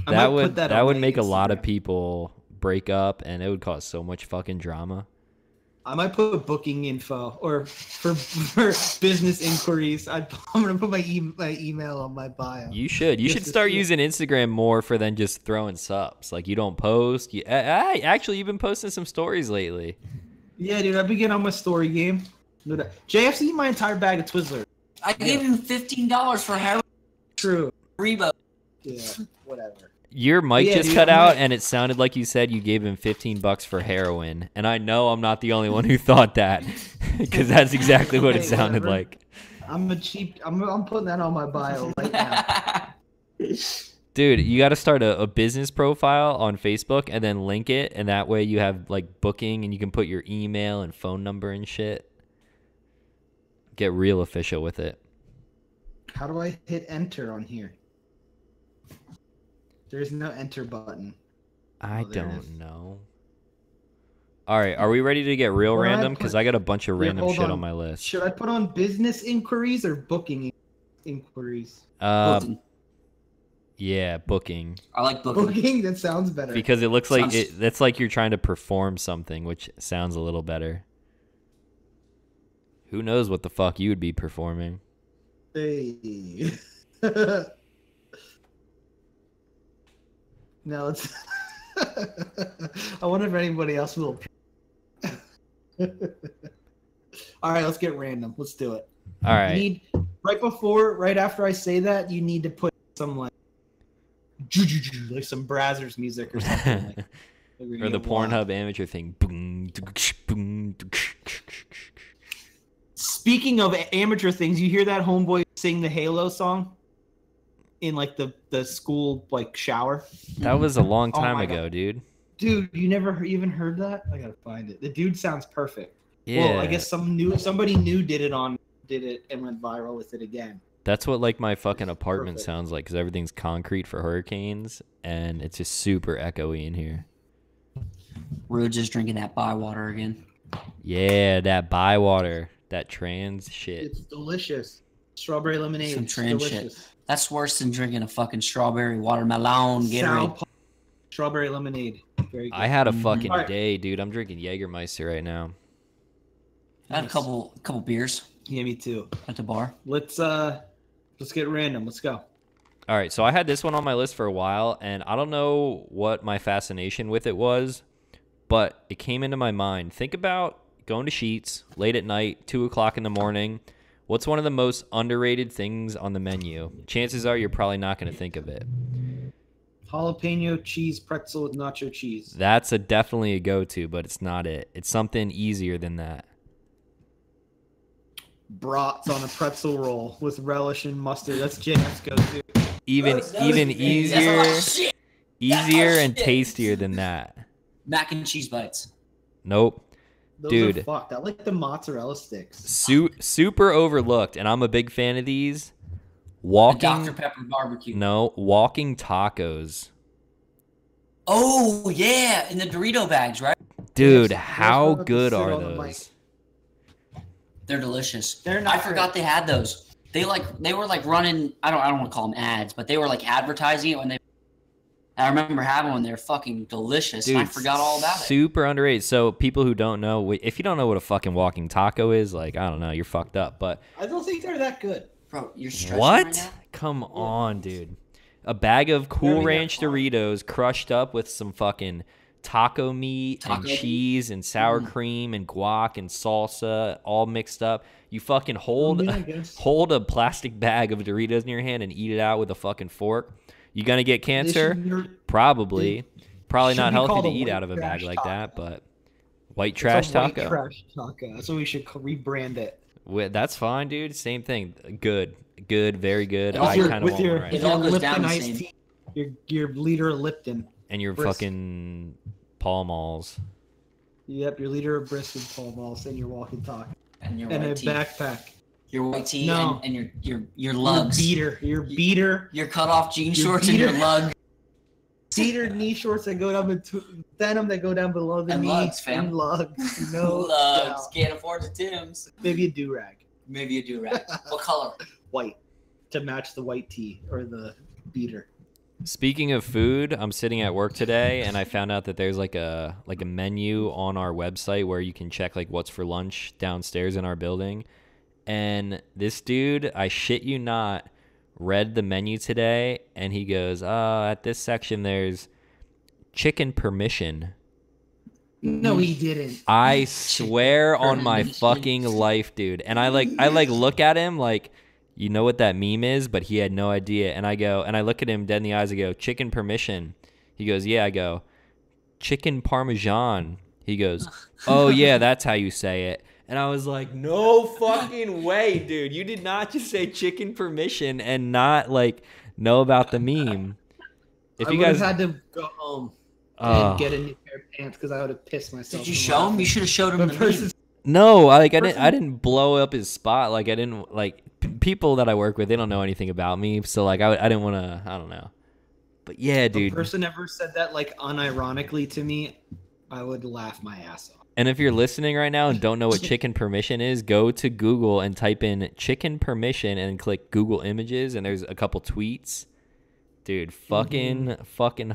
That would make a lot of people break up, and it would cause so much fucking drama. I might put booking info or for business inquiries. I'm gonna put my email on my bio. You should. You should start using Instagram more for than just throwing subs. Like, you don't post. Actually, you've been posting some stories lately. Yeah, dude. I've been getting on my story game. JF's eating my entire bag of Twizzlers. I gave him $15 for heroin. True. Rebo. Yeah. Whatever. Your mic just cut out, and it sounded like you said you gave him $15 for heroin. And I know I'm not the only one who thought that, because that's exactly what it sounded like. I'm putting that on my bio right now. Dude, you got to start a business profile on Facebook and then link it, and that way you have like booking, and you can put your email and phone number and shit. Get real official with it. How do I hit enter on here? There's no enter button. I don't know. All right, are we ready to get real random? Because I got a bunch of random shit on my list. Should I put on business inquiries or booking inquiries? Booking. Yeah, booking. I like booking. Booking? That sounds better. Because it looks like that's like you're trying to perform something, which sounds a little better. Who knows what the fuck you would be performing? Hey. No, it's. I wonder if anybody else will. All right, let's get random. Let's do it. All right. Right after I say that, you need to put some like some Brazzers music or something. Or the Pornhub amateur thing. Speaking of amateur things, you hear that homeboy sing the Halo song in like the school like shower? That was a long time ago, dude. Dude, you never even heard that? I gotta find it. The dude sounds perfect. Yeah. Well, I guess somebody new did it and went viral with it again. That's what like my fucking apartment sounds like because everything's concrete for hurricanes and it's just super echoey in here. We're just drinking that Bywater again. Yeah, that Bywater, that trans shit. It's delicious. Strawberry lemonade. Some trans shit. That's worse than drinking a fucking strawberry watermelon Gatorade. Strawberry lemonade. Very good. I had a fucking day, dude. I'm drinking Jägermeister right now. I had a couple beers. Yeah, me too. At the bar. Let's get random. Let's go. All right, so I had this one on my list for a while, and I don't know what my fascination with it was, but it came into my mind. Think about going to Sheetz late at night, 2 o'clock in the morning. What's one of the most underrated things on the menu? Chances are you're probably not going to think of it. Jalapeno cheese pretzel with nacho cheese. That's definitely a go-to, but it's not it. It's something easier than that. Brats on a pretzel roll with relish and mustard. That's James' go-to. Even easier and tastier than that. Mac and cheese bites. Nope. Those Dude, are fucked. I like the mozzarella sticks. Super overlooked, and I'm a big fan of these. Walking Dr. Pepper barbecue. No, walking tacos. Oh yeah, in the Dorito bags, right? Dude, Yes, how those good sit are on the those? They're delicious. They're not I forgot they had those. They were like running. I don't want to call them ads, but they were like advertising it when they. I remember having one. They're fucking delicious. Dude, and I forgot all about it. Super underrated. So people who don't know, if you don't know what a fucking walking taco is, like I don't know, you're fucked up. But I don't think they're that good. Bro, you're stretching what? right now? Come on, dude. A bag of Cool Ranch Doritos crushed up with some fucking taco meat and cheese and sour cream and guac and salsa all mixed up. You fucking hold a plastic bag of Doritos in your hand and eat it out with a fucking fork. You gonna get cancer? Probably. Probably not healthy to eat out of a bag like that, but white trash taco. White trash taco. That's what we should rebrand it. That's fine, dude. Same thing. Good, very good. I kind of It all goes down the iced same. tea, your liter of Lipton. And your Brisk. fucking Pall Malls. Yep, your liter of brisk with Pall Malls and your walking taco. And your And a white tee. backpack. Your white tee No. and your lugs. Your beater. Your cut off jean Your shorts and your beater. lug. Beater knee shorts that go down denim that go down below the And knee. lugs, fam. And lugs. No. Lugs. doubt. Can't afford the Timbs. Maybe a do-rag. Maybe a do-rag. What color? White. To match the white tee or the beater. Speaking of food, I'm sitting at work today and I found out that there's like a menu on our website where you can check like what's for lunch downstairs in our building. And this dude, I shit you not, read the menu today and he goes, at this section there's chicken permission. No, he didn't. I swear on my fucking life, dude. And I look at him like, you know what that meme is, but he had no idea. And I look at him dead in the eyes. I go, chicken permission. He goes, yeah. I go, chicken parmesan. He goes, oh yeah, that's how you say it. And I was like, no fucking way, dude. You did not just say chicken permission and not like know about the meme. If you guys had to go home and get a new pair of pants because I would have pissed myself. Did you show him? You should have showed him the meme. No, I didn't blow up his spot. Like I didn't people that I work with, they don't know anything about me. So like I didn't want to, I don't know. But yeah, dude. If a person ever said that like unironically to me, I would laugh my ass off. And if you're listening right now and don't know what chicken permission is, go to Google and type in chicken permission and click Google Images and there's a couple tweets. Dude, fucking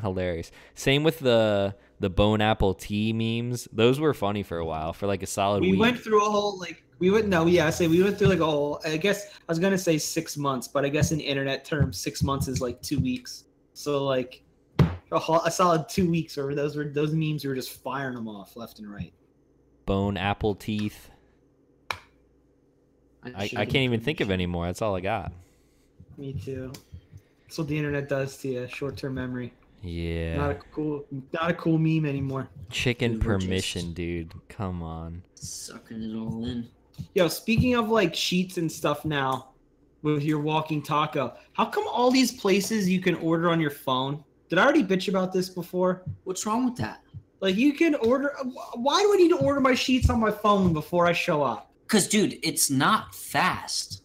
hilarious. Same with the bone apple tea memes. Those were funny for a while, for like a solid week. We went through a whole we went through like a whole, I guess I was gonna say 6 months, but I guess in internet terms 6 months is like 2 weeks. So like a solid 2 weeks, or those memes were just firing them off left and right. Bone apple teeth. I can't even think of any more. That's all I got. Me too. That's what the internet does to you. Short-term memory. Yeah. Not a cool meme anymore. Chicken permission, dude. Come on. Sucking it all in. Yo, speaking of like sheets and stuff now, with your walking taco, how come all these places you can order on your phone Did I already bitch about this before? What's wrong with that? Like, you can order. Why do I need to order my sheets on my phone before I show up? Because, dude, it's not fast.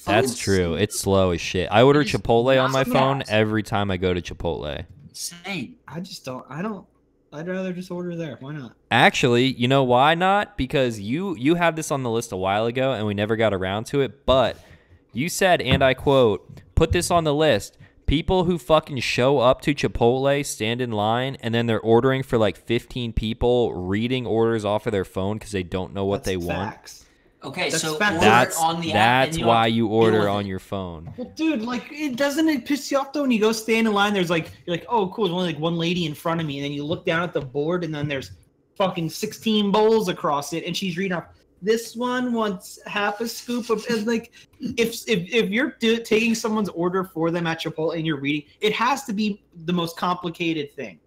That's true. It's slow as shit. I order Chipotle on my phone every time I go to Chipotle. Same. I'd rather just order there. Why not? Actually, you know why not? Because you had this on the list a while ago and we never got around to it. But you said, and I quote, put this on the list. People who fucking show up to Chipotle, stand in line, and then they're ordering for like 15 people, reading orders off of their phone because they don't know what they want. Okay, that's so facts. on the app. That's why you order on it. Your phone. Well, dude, like, doesn't it piss you off though when you go stand in line? There's like, you're like, oh, cool, there's only like one lady in front of me, and then you look down at the board, and then there's fucking 16 bowls across it, and she's reading off. This one wants half a scoop of, and like, if you're taking someone's order for them at Chipotle and you're reading, it has to be the most complicated thing.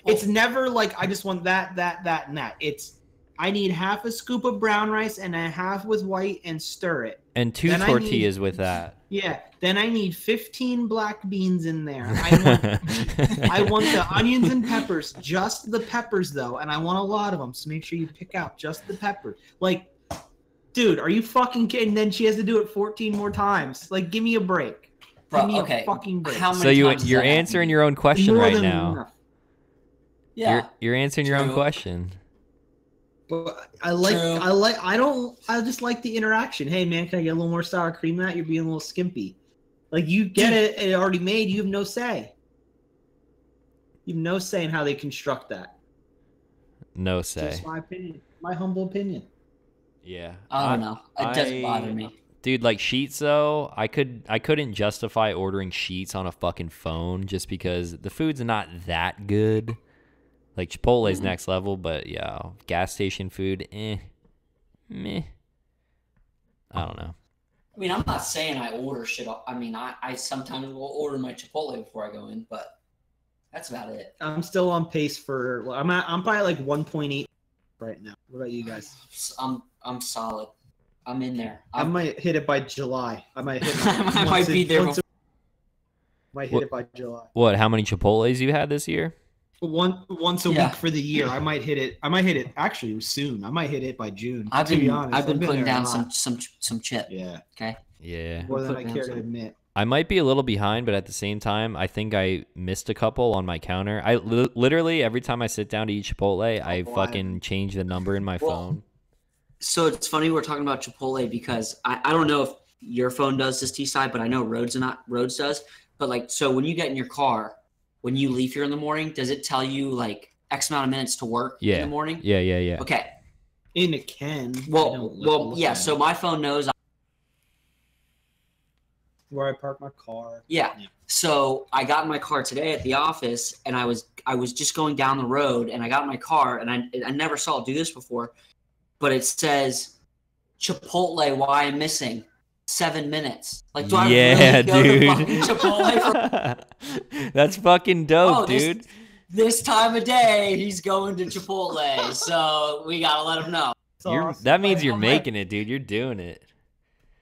It's never like, I just want that, and that. It's, I need half a scoop of brown rice and a half with white and stir it. And 2 tortillas with that. Yeah. Then I need 15 black beans in there. I want the onions and peppers, just the peppers though, and I want a lot of them. So make sure you pick out just the pepper. Like, dude, are you fucking kidding? Then she has to do it 14 more times. Like, give me a break. Give me a fucking break. How many so you're answering your own question right now. Enough. Yeah. You're answering your own question. But I just like the interaction. Hey man, can I get a little more sour cream than that? You're being a little skimpy. Like, you get it already made, you have no say. You have no say in how they construct that. No say. Just my opinion. My humble opinion. Yeah. I don't know. It doesn't bother me. Dude, like sheets though, I couldn't justify ordering sheets on a fucking phone just because the food's not that good. Like Chipotle's next level, but yeah, gas station food, meh. I don't know. I mean, I'm not saying I order shit. I mean, I sometimes will order my Chipotle before I go in, but that's about it. I'm still on pace for. I'm probably like 1.8 right now. What about you guys? I'm solid. I'm in there. I might hit it by July. I might hit. I might be there. Might hit it by July. What? How many Chipotles you had this year? Once a week for the year. I might hit it actually soon. I might hit it by June. I've been putting down some chip. Yeah. Okay. Yeah. More than I care to admit. I might be a little behind, but at the same time, I think I missed a couple on my counter. I literally every time I sit down to eat Chipotle, I fucking change the number in my phone. So it's funny we're talking about Chipotle because I don't know if your phone does this, T-Side, but I know Rhodes does. But like, so when you get in your car, when you leave here in the morning, does it tell you like X amount of minutes to work in the morning? Yeah. Okay. In it can. Well, yeah. So my phone knows where I park my car. Yeah. So I got in my car today at the office, and I was just going down the road, and I got in my car, and I never saw it do this before, but it says Chipotle. Why I'm missing 7 minutes. Like, do I really go to fucking Chipotle for... That's fucking dope, dude. This time of day, he's going to Chipotle, so we gotta let him know. That means you're making it, dude. You're doing it.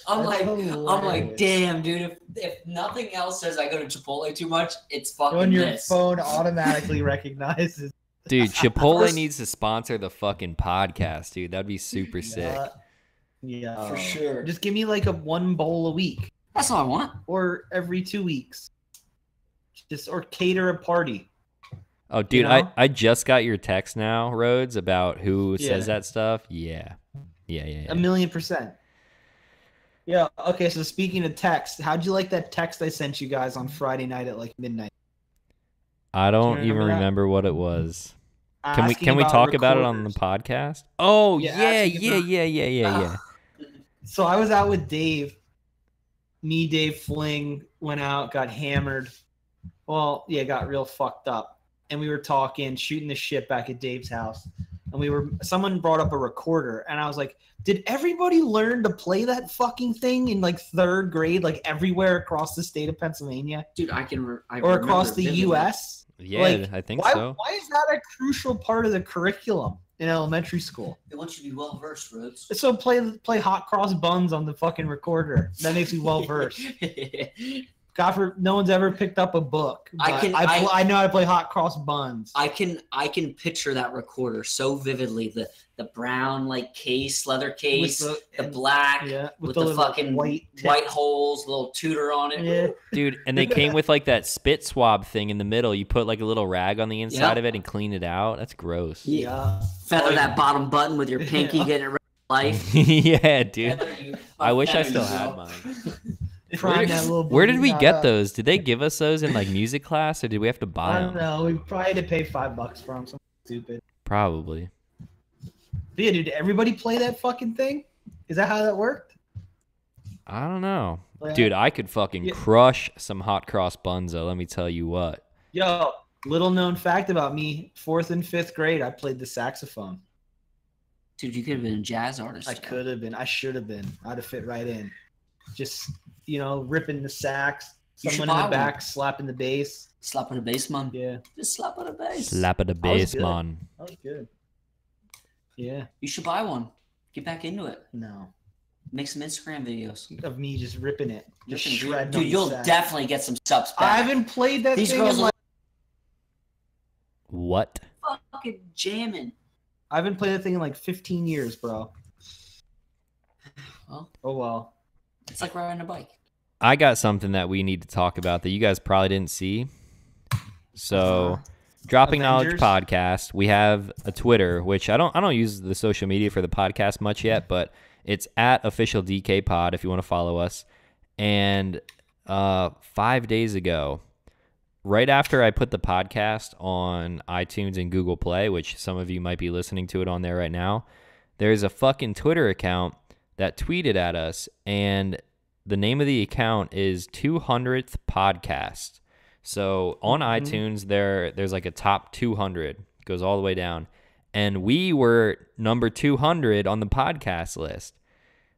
I'm like, damn, dude. If nothing else says I go to Chipotle too much, it's fucking when your phone automatically recognizes. Dude, Chipotle needs to sponsor the fucking podcast, dude. That'd be super sick. Yeah, for sure. Just give me like one bowl a week. That's all I want. Or every 2 weeks. Or cater a party. Oh, dude, I just got your text now, Rhodes, about who says that stuff. Yeah. 1,000,000%. Yeah. Okay. So speaking of text, how'd you like that text I sent you guys on Friday night at like midnight? I don't even remember what it was. Can we talk about it on the podcast? Oh yeah. So I was out with Dave. Me, Dave, Fling went out, got hammered. Well, yeah, got real fucked up, and we were talking, shooting the shit back at Dave's house, and someone brought up a recorder, and I was like, did everybody learn to play that fucking thing in like 3rd grade, like everywhere across the state of Pennsylvania? Dude, or across the U.S.? Yeah, like, I think so. Why is that a crucial part of the curriculum in elementary school? They want you to be well versed, Rhodes. So play hot cross buns on the fucking recorder. That makes me well versed. no one's ever picked up a book. I know how to play hot cross buns. I can picture that recorder so vividly. The brown leather case, the black with the fucking white holes, little tutor on it. Yeah. Dude, and they came with that spit swab thing in the middle. You put a little rag on the inside of it and clean it out. That's gross. Yeah. Feather that bottom button with your pinky, getting it ready for life. Yeah, dude. I wish I still had mine. Where did we get those? Did they give us those in music class, or did we have to buy them? I don't know. We probably had to pay $5 for them. Something stupid. Probably. But yeah, dude, did everybody play that fucking thing? Is that how that worked? I don't know. Dude, I could fucking crush some hot cross buns, though, let me tell you what. Yo, little known fact about me, 4th and 5th grade, I played the saxophone. Dude, you could have been a jazz artist. I could have been. I should have been. I'd have fit right in. Just, ripping the sax, someone in the back, slapping the bass. Slap on the bass, man. Yeah. Just slap on the bass. Slap on the bass, man. That was good. Yeah. You should buy one. Get back into it. No. Make some Instagram videos. Of me just ripping it. Just shredding. Dude, you'll definitely get some subs back. I haven't played that These thing girls in What? Fucking jamming. I haven't played that thing in 15 years, bro. Well. Oh, well. It's like riding a bike. I got something that we need to talk about that you guys probably didn't see. So, Dropping Avengers? Knowledge Podcast. We have a Twitter, which I don't use the social media for the podcast much yet, but it's at official DK Pod if you want to follow us. And 5 days ago, right after I put the podcast on iTunes and Google Play, which some of you might be listening to it on there right now, there's a fucking Twitter account that tweeted at us, and the name of the account is 200th Podcast. So on iTunes, there's a top 200, goes all the way down, and we were number 200 on the podcast list.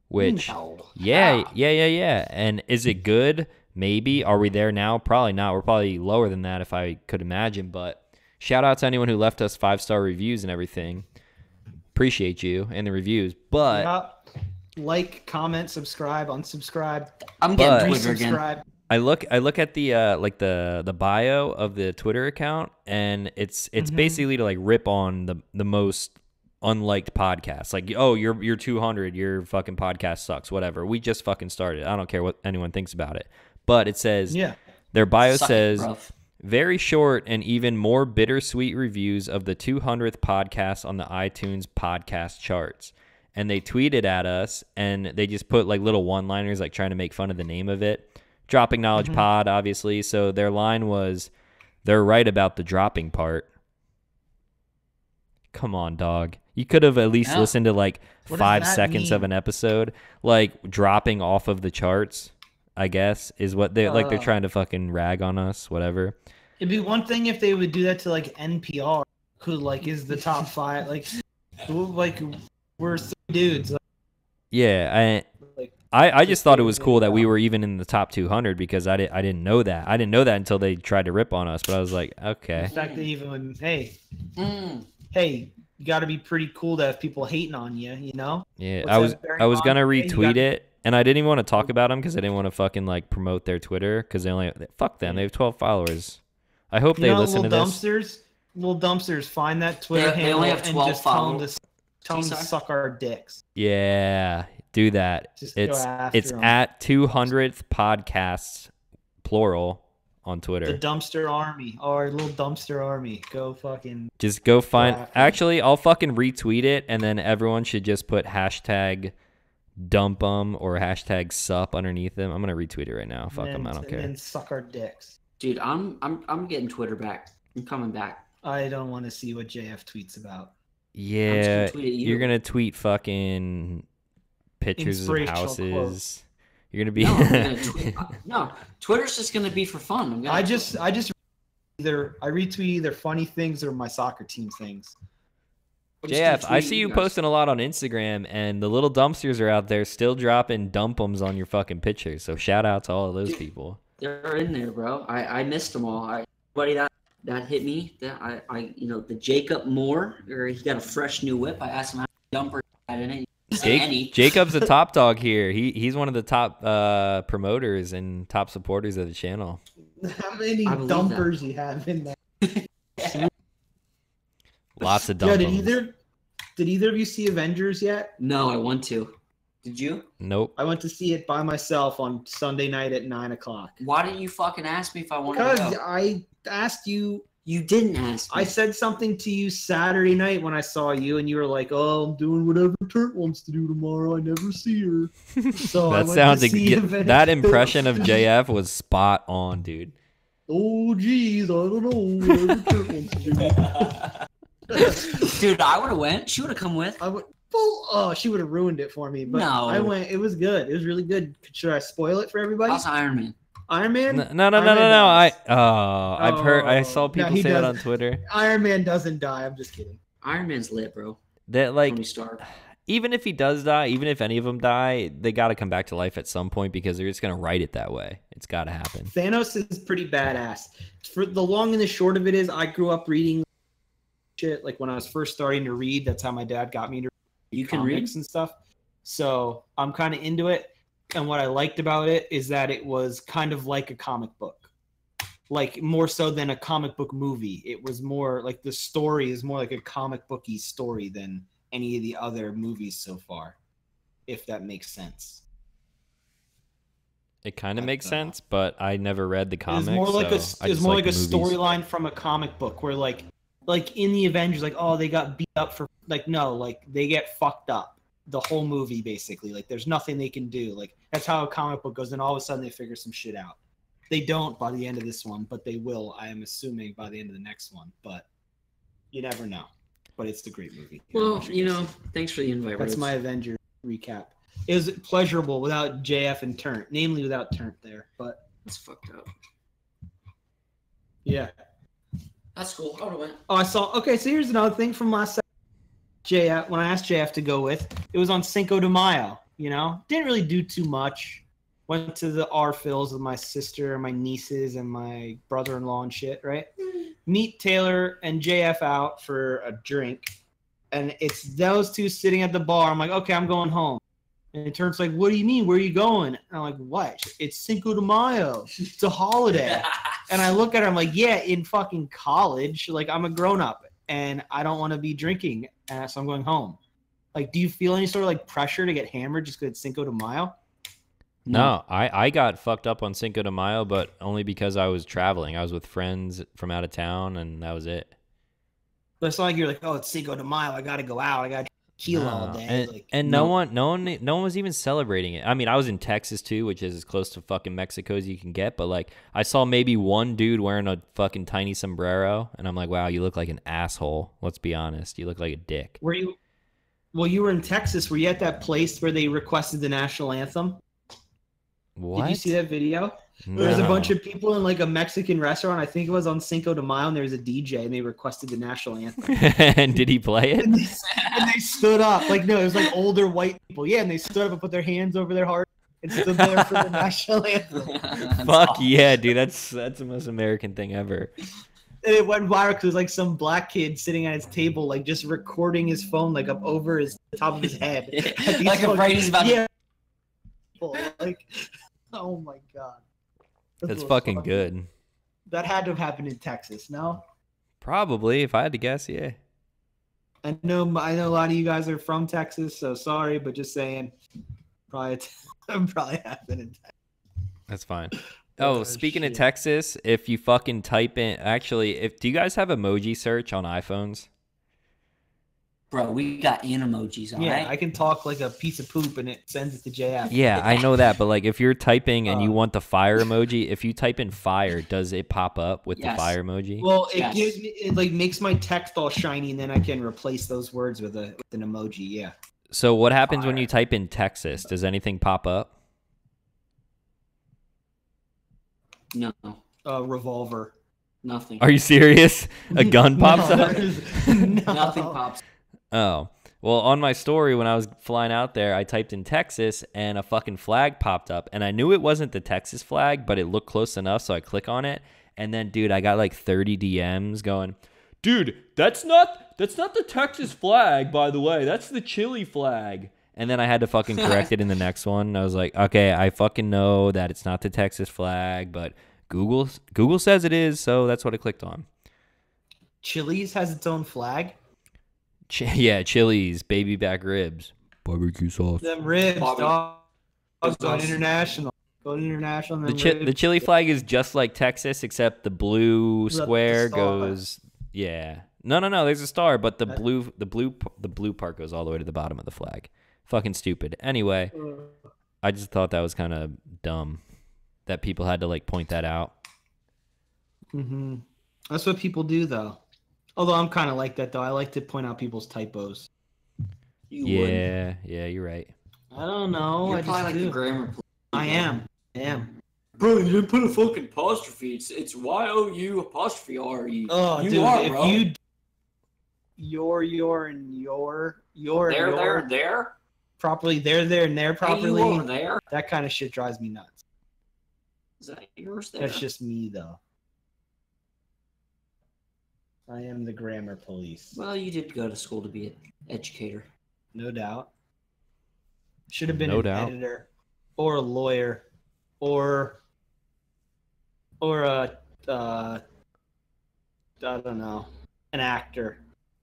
Which, yeah. And is it good? Maybe. Are we there now? Probably not. We're probably lower than that if I could imagine. But shout out to anyone who left us 5-star reviews and everything. Appreciate you and the reviews. But like, comment, subscribe, unsubscribe. I'm getting Twitter again. I look at the the bio of the Twitter account, and it's basically to rip on the most unliked podcasts. You're 200, your fucking podcast sucks, whatever. We just fucking started. I don't care what anyone thinks about it. But it says their bio says very short and even more bittersweet reviews of the 200th podcast on the iTunes podcast charts. And they tweeted at us, and they just put little one-liners trying to make fun of the name of it. Dropping Knowledge Pod, obviously. So their line was, they're right about the dropping part. Come on, dog. You could have at least listened to 5 seconds of an episode. Dropping off of the charts, I guess, is what they they're trying to fucking rag on us, whatever. It'd be one thing if they would do that to NPR, who is the top 5. We're 3 dudes. Yeah, I just thought it was cool that we were even in the top 200 because I didn't know that. I didn't know that until they tried to rip on us. But I was like, okay. The fact that even hey, you got to be pretty cool to have people hating on you, Yeah, I was gonna retweet it, and I didn't even want to talk about them because I didn't want to fucking promote their Twitter because fuck them. They have 12 followers. I hope they listen to this. Little dumpsters, find that Twitter handle only have 12 and just tell them to suck our dicks. Yeah, do that. It's at 200th Podcasts, plural, on Twitter. The dumpster army, our little dumpster army. Go fucking. Just go find. Actually, I'll fucking retweet it, and then everyone should just put hashtag dump 'em or hashtag sup underneath them. I'm gonna retweet it right now. Fuck them. I don't care. And then suck our dicks. Dude, I'm getting Twitter back. I'm coming back. I don't want to see what JF tweets about. Yeah, you're gonna tweet fucing pictures of houses. Quotes. You're gonna be no. Twitter's just gonna be for fun. I retweet either funny things or my soccer team things. JF, I see you posting a lot on Instagram, and the little dumpsters are out there still dropping dumpums on your fucking pictures. So shout out to all of those people. They're in there, bro. I missed them all. Everybody that hit me, the Jacob Moore, or he got a fresh new whip. I asked him how many dumpers had in it. say any. Jacob's a top dog here. He's one of the top promoters and top supporters of the channel. How many dumpers you have in there? Lots of dumpers. Did either of you see Avengers yet? No, I want to. Did you? Nope. I went to see it by myself on Sunday night at 9:00. Why didn't you fucking ask me if I wanted to go? Because I asked you. You didn't ask me. I said something to you Saturday night when I saw you, and you were like, "Oh, I'm doing whatever Turt wants to do tomorrow. I never see her." So that sounds that impression of JF was spot on, dude. Oh, geez, I don't know whatever Turt wants to do. Dude, I would have went. She would have come with. Oh, she would have ruined it for me. But no. I went. It was good. It was really good. Should I spoil it for everybody? How's Iron Man? Iron Man? No. I've heard. I saw people say that on Twitter. Iron Man doesn't die. I'm just kidding. Iron Man's lit, bro. That like, Tony Stark. Even if he does die, even if any of them die, they got to come back to life at some point because they're just gonna write it that way. It's got to happen. Thanos is pretty badass. For the long and the short of it is, I grew up reading shit. Like when I was first starting to read, that's how my dad got me to read comics and stuff. So I'm kind of into it. And what I liked about it is that it was kind of like a comic book, like more so than a comic book movie. It was more like the story is more like a comic booky story than any of the other movies so far, if that makes sense. It kind of makes sense, but I never read the comics. It's more like a storyline from a comic book where like in the Avengers, like, oh, they got beat up for they get fucked up. The whole movie, basically, like there's nothing they can do. Like that's how a comic book goes, and all of a sudden they figure some shit out. They don't by the end of this one, but they will, I am assuming, by the end of the next one. But you never know. But it's a great movie. Well, thanks for the invite. That's my Avenger recap. It was pleasurable without JF and Turnt, namely without Turnt there. But that's fucked up. Yeah, that's cool. I went. Oh, I saw. Okay, so here's another thing from last. JF, when I asked JF to go with, it was on Cinco de Mayo. Didn't really do too much. Went to the R-Phils with my sister and my nieces and my brother-in-law and shit, right? Meet Taylor and JF out for a drink. And it's those two sitting at the bar. I'm like, okay, I'm going home. And it turns like, what do you mean? Where are you going? And I'm like, what? It's Cinco de Mayo. It's a holiday. And I look at her, I'm like, yeah, in fucking college. Like, I'm a grown-up. And I don't want to be drinking, so I'm going home. Like, do you feel any sort of like pressure to get hammered just because it's Cinco de Mayo? No, I got fucked up on Cinco de Mayo, but only because I was traveling. I was with friends from out of town, and that was it. But it's not like you're like, oh, it's Cinco de Mayo. I got to go out. I got tequila all day. And no one was even celebrating it. I mean, I was in Texas too, which is as close to fucking Mexico as you can get. But like, I saw maybe one dude wearing a fucking tiny sombrero, and I'm like, wow, you look like an asshole. Let's be honest, you look like a dick. Were you? Well, you were in Texas. Were you at that place where they requested the national anthem? What? Did you see that video? No. There was a bunch of people in like a Mexican restaurant. I think it was on Cinco de Mayo, and there was a DJ, and they requested the national anthem. And did he play it? And they stood up. Like, no, it was like older white people. Yeah, and they stood up and put their hands over their heart and stood there for the national anthem. Fuck awesome. Yeah, dude. That's the most American thing ever. And it went viral because it was like some black kid sitting at his table, like just recording his phone, like up over the top of his head. Like afraid he's about to... Like, oh my God. That's fucking good. That had to have happened in Texas, no? Probably, if I had to guess, yeah. I know a lot of you guys are from Texas, so sorry, but just saying, probably happened in Texas. That's fine. Oh, speaking of Texas, if you fucking type in, do you guys have emoji search on iPhones? Bro, we got Animojis, all right? I can talk like a piece of poop and it sends it to JF. Yeah, I know that, but like if you're typing and you want the fire emoji, if you type in fire, does it pop up with the fire emoji? Well, it gives me, it like makes my text all shiny, and then I can replace those words with an emoji. Yeah. So what happens when you type in Texas? Does anything pop up? No. Revolver. Nothing. Are you serious? A gun pops up? Nothing pops. Oh. Well, on my story when I was flying out there, I typed in Texas and a fucking flag popped up. And I knew it wasn't the Texas flag, but it looked close enough, so I click on it. And then, dude, I got like 30 DMs going, dude, that's not the Texas flag, by the way. That's the Chile flag. And then I had to fucking correct it in the next one. I was like, okay, I fucking know that it's not the Texas flag, but Google says it is, so that's what I clicked on. Chili's has its own flag? Yeah, Chili's, baby back ribs. Barbecue sauce. Them ribs, dog. Going international. Going international. The chili flag is just like Texas, except the blue square goes. Yeah. No. There's a star, but the blue part goes all the way to the bottom of the flag. Fucking stupid. Anyway, I just thought that was kind of dumb that people had to like point that out. Mm-hmm. That's what people do, though. Although I'm kind of like that, though. I like to point out people's typos. Yeah, you're right. I don't know. You're probably like the grammar. I am. Bro, you didn't put a fucking apostrophe. It's YOU''RE. Oh, you dude, are, if bro. you your and your there properly, there and there properly. Hey, you over there. That kind of shit drives me nuts. Is that yours there? That's just me, though. I am the grammar police. Well, you did go to school to be an educator. No doubt. Should have been No an doubt. editor or a lawyer or a I don't know, an actor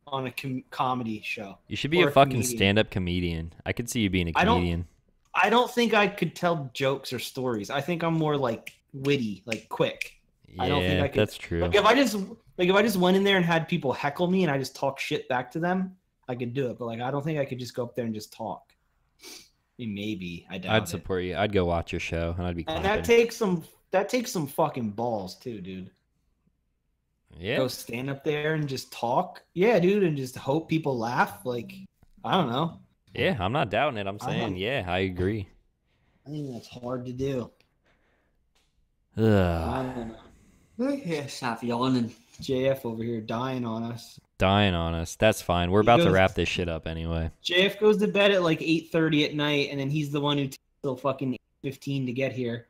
on a comedy show. You should be Or a fucking comedian. stand-up comedian. I could see you being a comedian. I don't think I could tell jokes or stories. I think I'm more like witty, like quick. Yeah, I don't think I could. that's true. Like if I just went in there and had people heckle me and I just talk shit back to them, I could do it. But like I don't think I could just go up there and just talk. I mean, maybe I doubt I'd it. support you. I'd go watch your show, and I'd be And clapping. that takes some fucking balls too, dude. Yeah. Go stand up there and just talk. Yeah, dude, and just hope people laugh. Like, I don't know. Yeah, I'm not doubting it. I'm saying, yeah, I agree. I think that's hard to do. Ugh. I don't know. Yeah, stop yawning. JF over here dying on us. Dying on us. That's fine. We're about to wrap this shit up anyway. JF goes to bed at like 8:30 at night, and then he's the one who takes till fucking 8:15 to get here.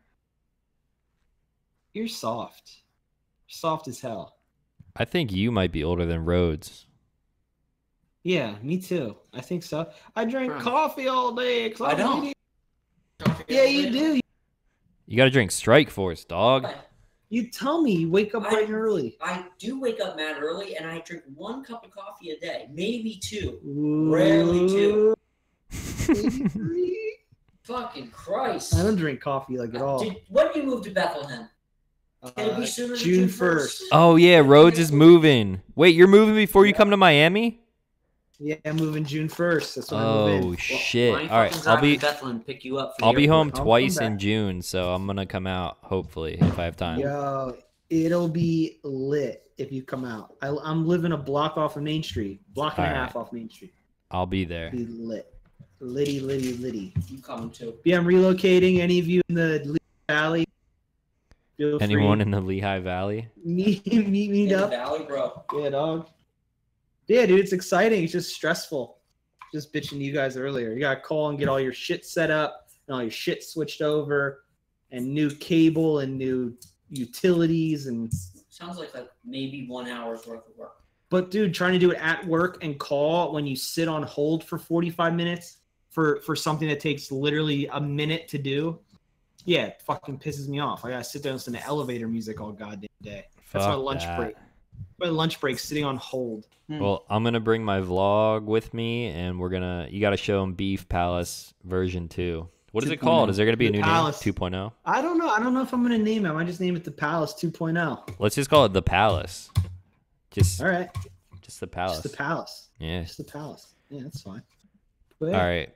You're soft. Soft as hell. I think you might be older than Rhodes. Yeah, me too. I think so. I drink Right. coffee all day. 'cause I I'm don't. eating- Yeah, you do. You got to drink Strike Force, dog. You tell me you wake up bright and early. I do wake up mad early, and I drink 1 cup of coffee a day, maybe 2. Ooh. Rarely 2. I Fucking Christ! don't drink coffee like at all. When did you move to Bethlehem? Can it be sooner than June 1st? Oh, yeah, Rhodes is moving. Wait, you're moving before you come to Miami? Yeah, I'm moving June 1st. That's when I'm Oh, moving. shit. Well, All right, I'll be Bethlehem pick you up. For I'll the be home airport. I'll twice come in back. June, so I'm going to come out, hopefully, if I have time. Yo, it'll be lit if you come out. I'm living a block off of Main Street. Block and a All half off Main Street. I'll be there. Be lit. Litty. You coming too? Yeah, I'm relocating. Any of you in the Lehigh Valley, feel Anyone free. in the Lehigh Valley? meet In me the up. valley, bro. Yeah, dog. Yeah, dude, it's exciting. It's just stressful. Just bitching to you guys earlier. You gotta call and get all your shit set up and all your shit switched over, and new cable and new utilities and. Sounds like maybe 1 hour's worth of work. But dude, trying to do it at work and call when you sit on hold for 45 minutes for something that takes literally a minute to do, yeah, it fucking pisses me off. I gotta sit there and listen to elevator music all goddamn day. That's my Fuck lunch that. break. My lunch break sitting on hold. Well, I'm going to bring my vlog with me, and you got to show them Beef Palace version 2. What is it 2.0. called? Is there going to be a The new Palace. name? 2.0? I don't know. I don't know if I'm gonna name it. I might just name it the Palace 2.0. Let's just call it The Palace. Just All right, The Palace. just the Palace. Yeah. Just the Palace. Yeah, that's fine. But, All right.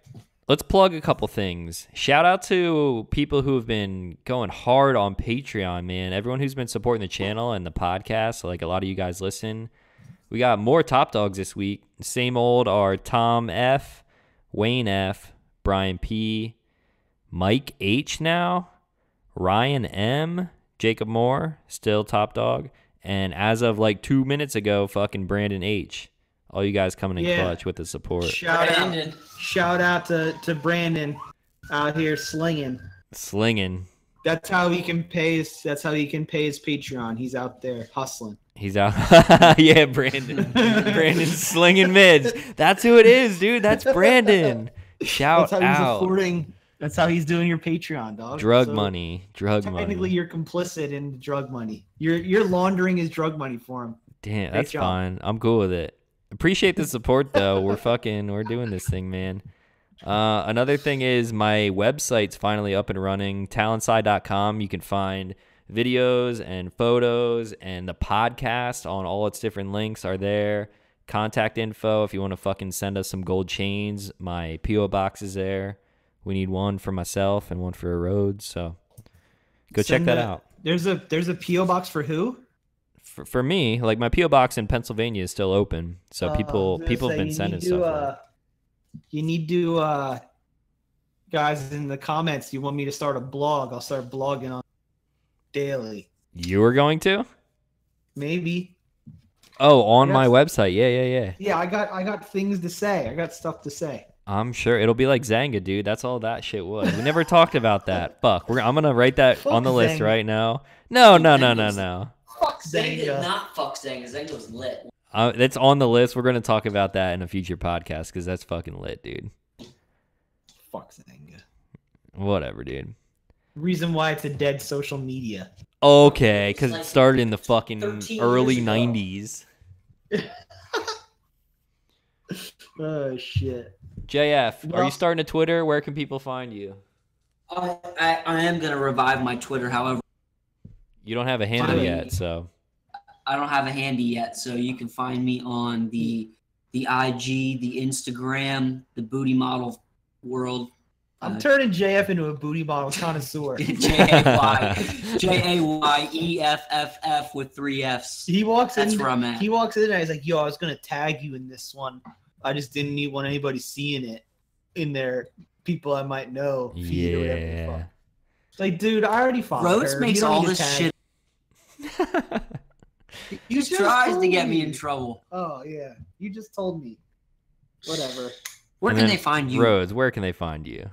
Let's plug a couple things. Shout out to people who have been going hard on Patreon, man. Everyone who's been supporting the channel and the podcast. Like a lot of you guys listen. We got more Top Dogs this week. Same old are Tom F, Wayne F, Brian P, Mike H now, Ryan M, Jacob Moore, still Top Dog, and as of like 2 minutes ago, fucking Brandon H. All you guys coming in Yeah. clutch with the support. Shout out to Brandon out here slinging. Slinging. That's how he can pay his. That's how he can pay his Patreon. He's out there hustling. He's out. Yeah, Brandon. Brandon's slinging mids. That's who it is, dude. That's Brandon. Shout out. That's how he's doing your Patreon, dog. Drug money. Technically, you're complicit in drug money. You're laundering his drug money for him. Damn, that's fine. I'm cool with it. Appreciate the support, though. We're doing this thing, man. Another thing is my website's finally up and running, talentside.com. You can find videos and photos, and the podcast on all its different links are there. Contact info if you want to fucking send us some gold chains. My P.O. box is there. We need one for myself and one for Rhodes, so go check that out. There's a P.O. box for who? For me, like my P.O. box in Pennsylvania is still open, so people have been sending stuff. You need to, guys, in the comments, you want me to start a blog? I'll start blogging on daily. You were going to? Maybe. Oh, on my website. Yeah. Yeah, I got things to say. I got stuff to say. I'm sure it'll be like Zanga, dude. That's all that shit was. We never talked about that. Fuck. I'm gonna write that on the list right now. No. Fuck Zanga. Not fuck Zanga. Zanga was lit. That's on the list. We're gonna talk about that in a future podcast because that's fucking lit, dude. Fuck Zanga. Whatever, dude. Reason why it's a dead social media. Okay, because it started in the fucking early 90s. Oh shit. JF, are you starting a Twitter? Where can people find you? I am gonna revive my Twitter. However, you don't have a handle yet, so I don't have a handy yet. So you can find me on the IG, the Instagram, the booty model world. I'm turning JF into a booty model connoisseur. JAYEFFF with 3 Fs. That's where I'm at. He walks in and he's like, "Yo, I was gonna tag you in this one. I just didn't want anybody seeing it in their people I might know feed or whatever the fuck." It's like, dude, I already followed Rhodes her. makes all this shit. He tries to get me in trouble. Oh yeah, you just told me. Whatever. Where can they find you? Rhodes, where can they find you?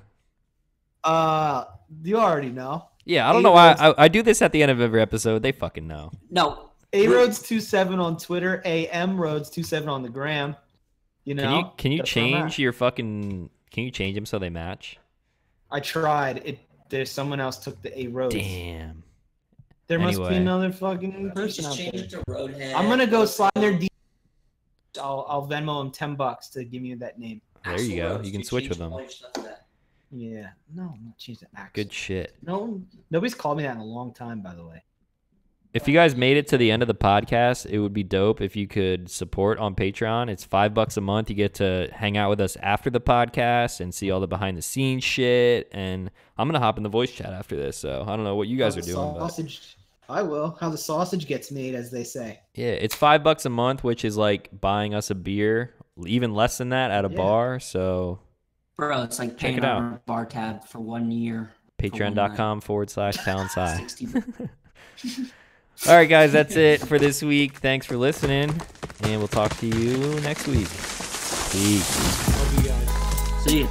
You already know. Yeah, I don't know why I do this at the end of every episode. They fucking know. No. Rhodes27 on Twitter, Rhodes27 on the gram. You know. Can you change your fucking? Can you change them so they match? I tried. There's someone else took the A Rhodes. Damn. There must be another fucking person out there. To Roadhead. I'm gonna go slide their D. I'll Venmo him $10 to give me that name. There you go. You can switch with them. Yeah. No, I'm not changing that. Good shit. No, nobody's called me that in a long time, by the way. If you guys made it to the end of the podcast, it would be dope if you could support on Patreon. It's $5 a month. You get to hang out with us after the podcast and see all the behind the scenes shit. And I'm gonna hop in the voice chat after this. So I don't know what you guys are doing. I will. How the sausage gets made, as they say. Yeah, it's $5 a month, which is like buying us a beer, even less than that at a bar. So, bro, it's like paying on a bar tab for 1 year. Patreon.com/talentside. All right, guys, that's it for this week. Thanks for listening, and we'll talk to you next week. Peace. Love you guys. See you.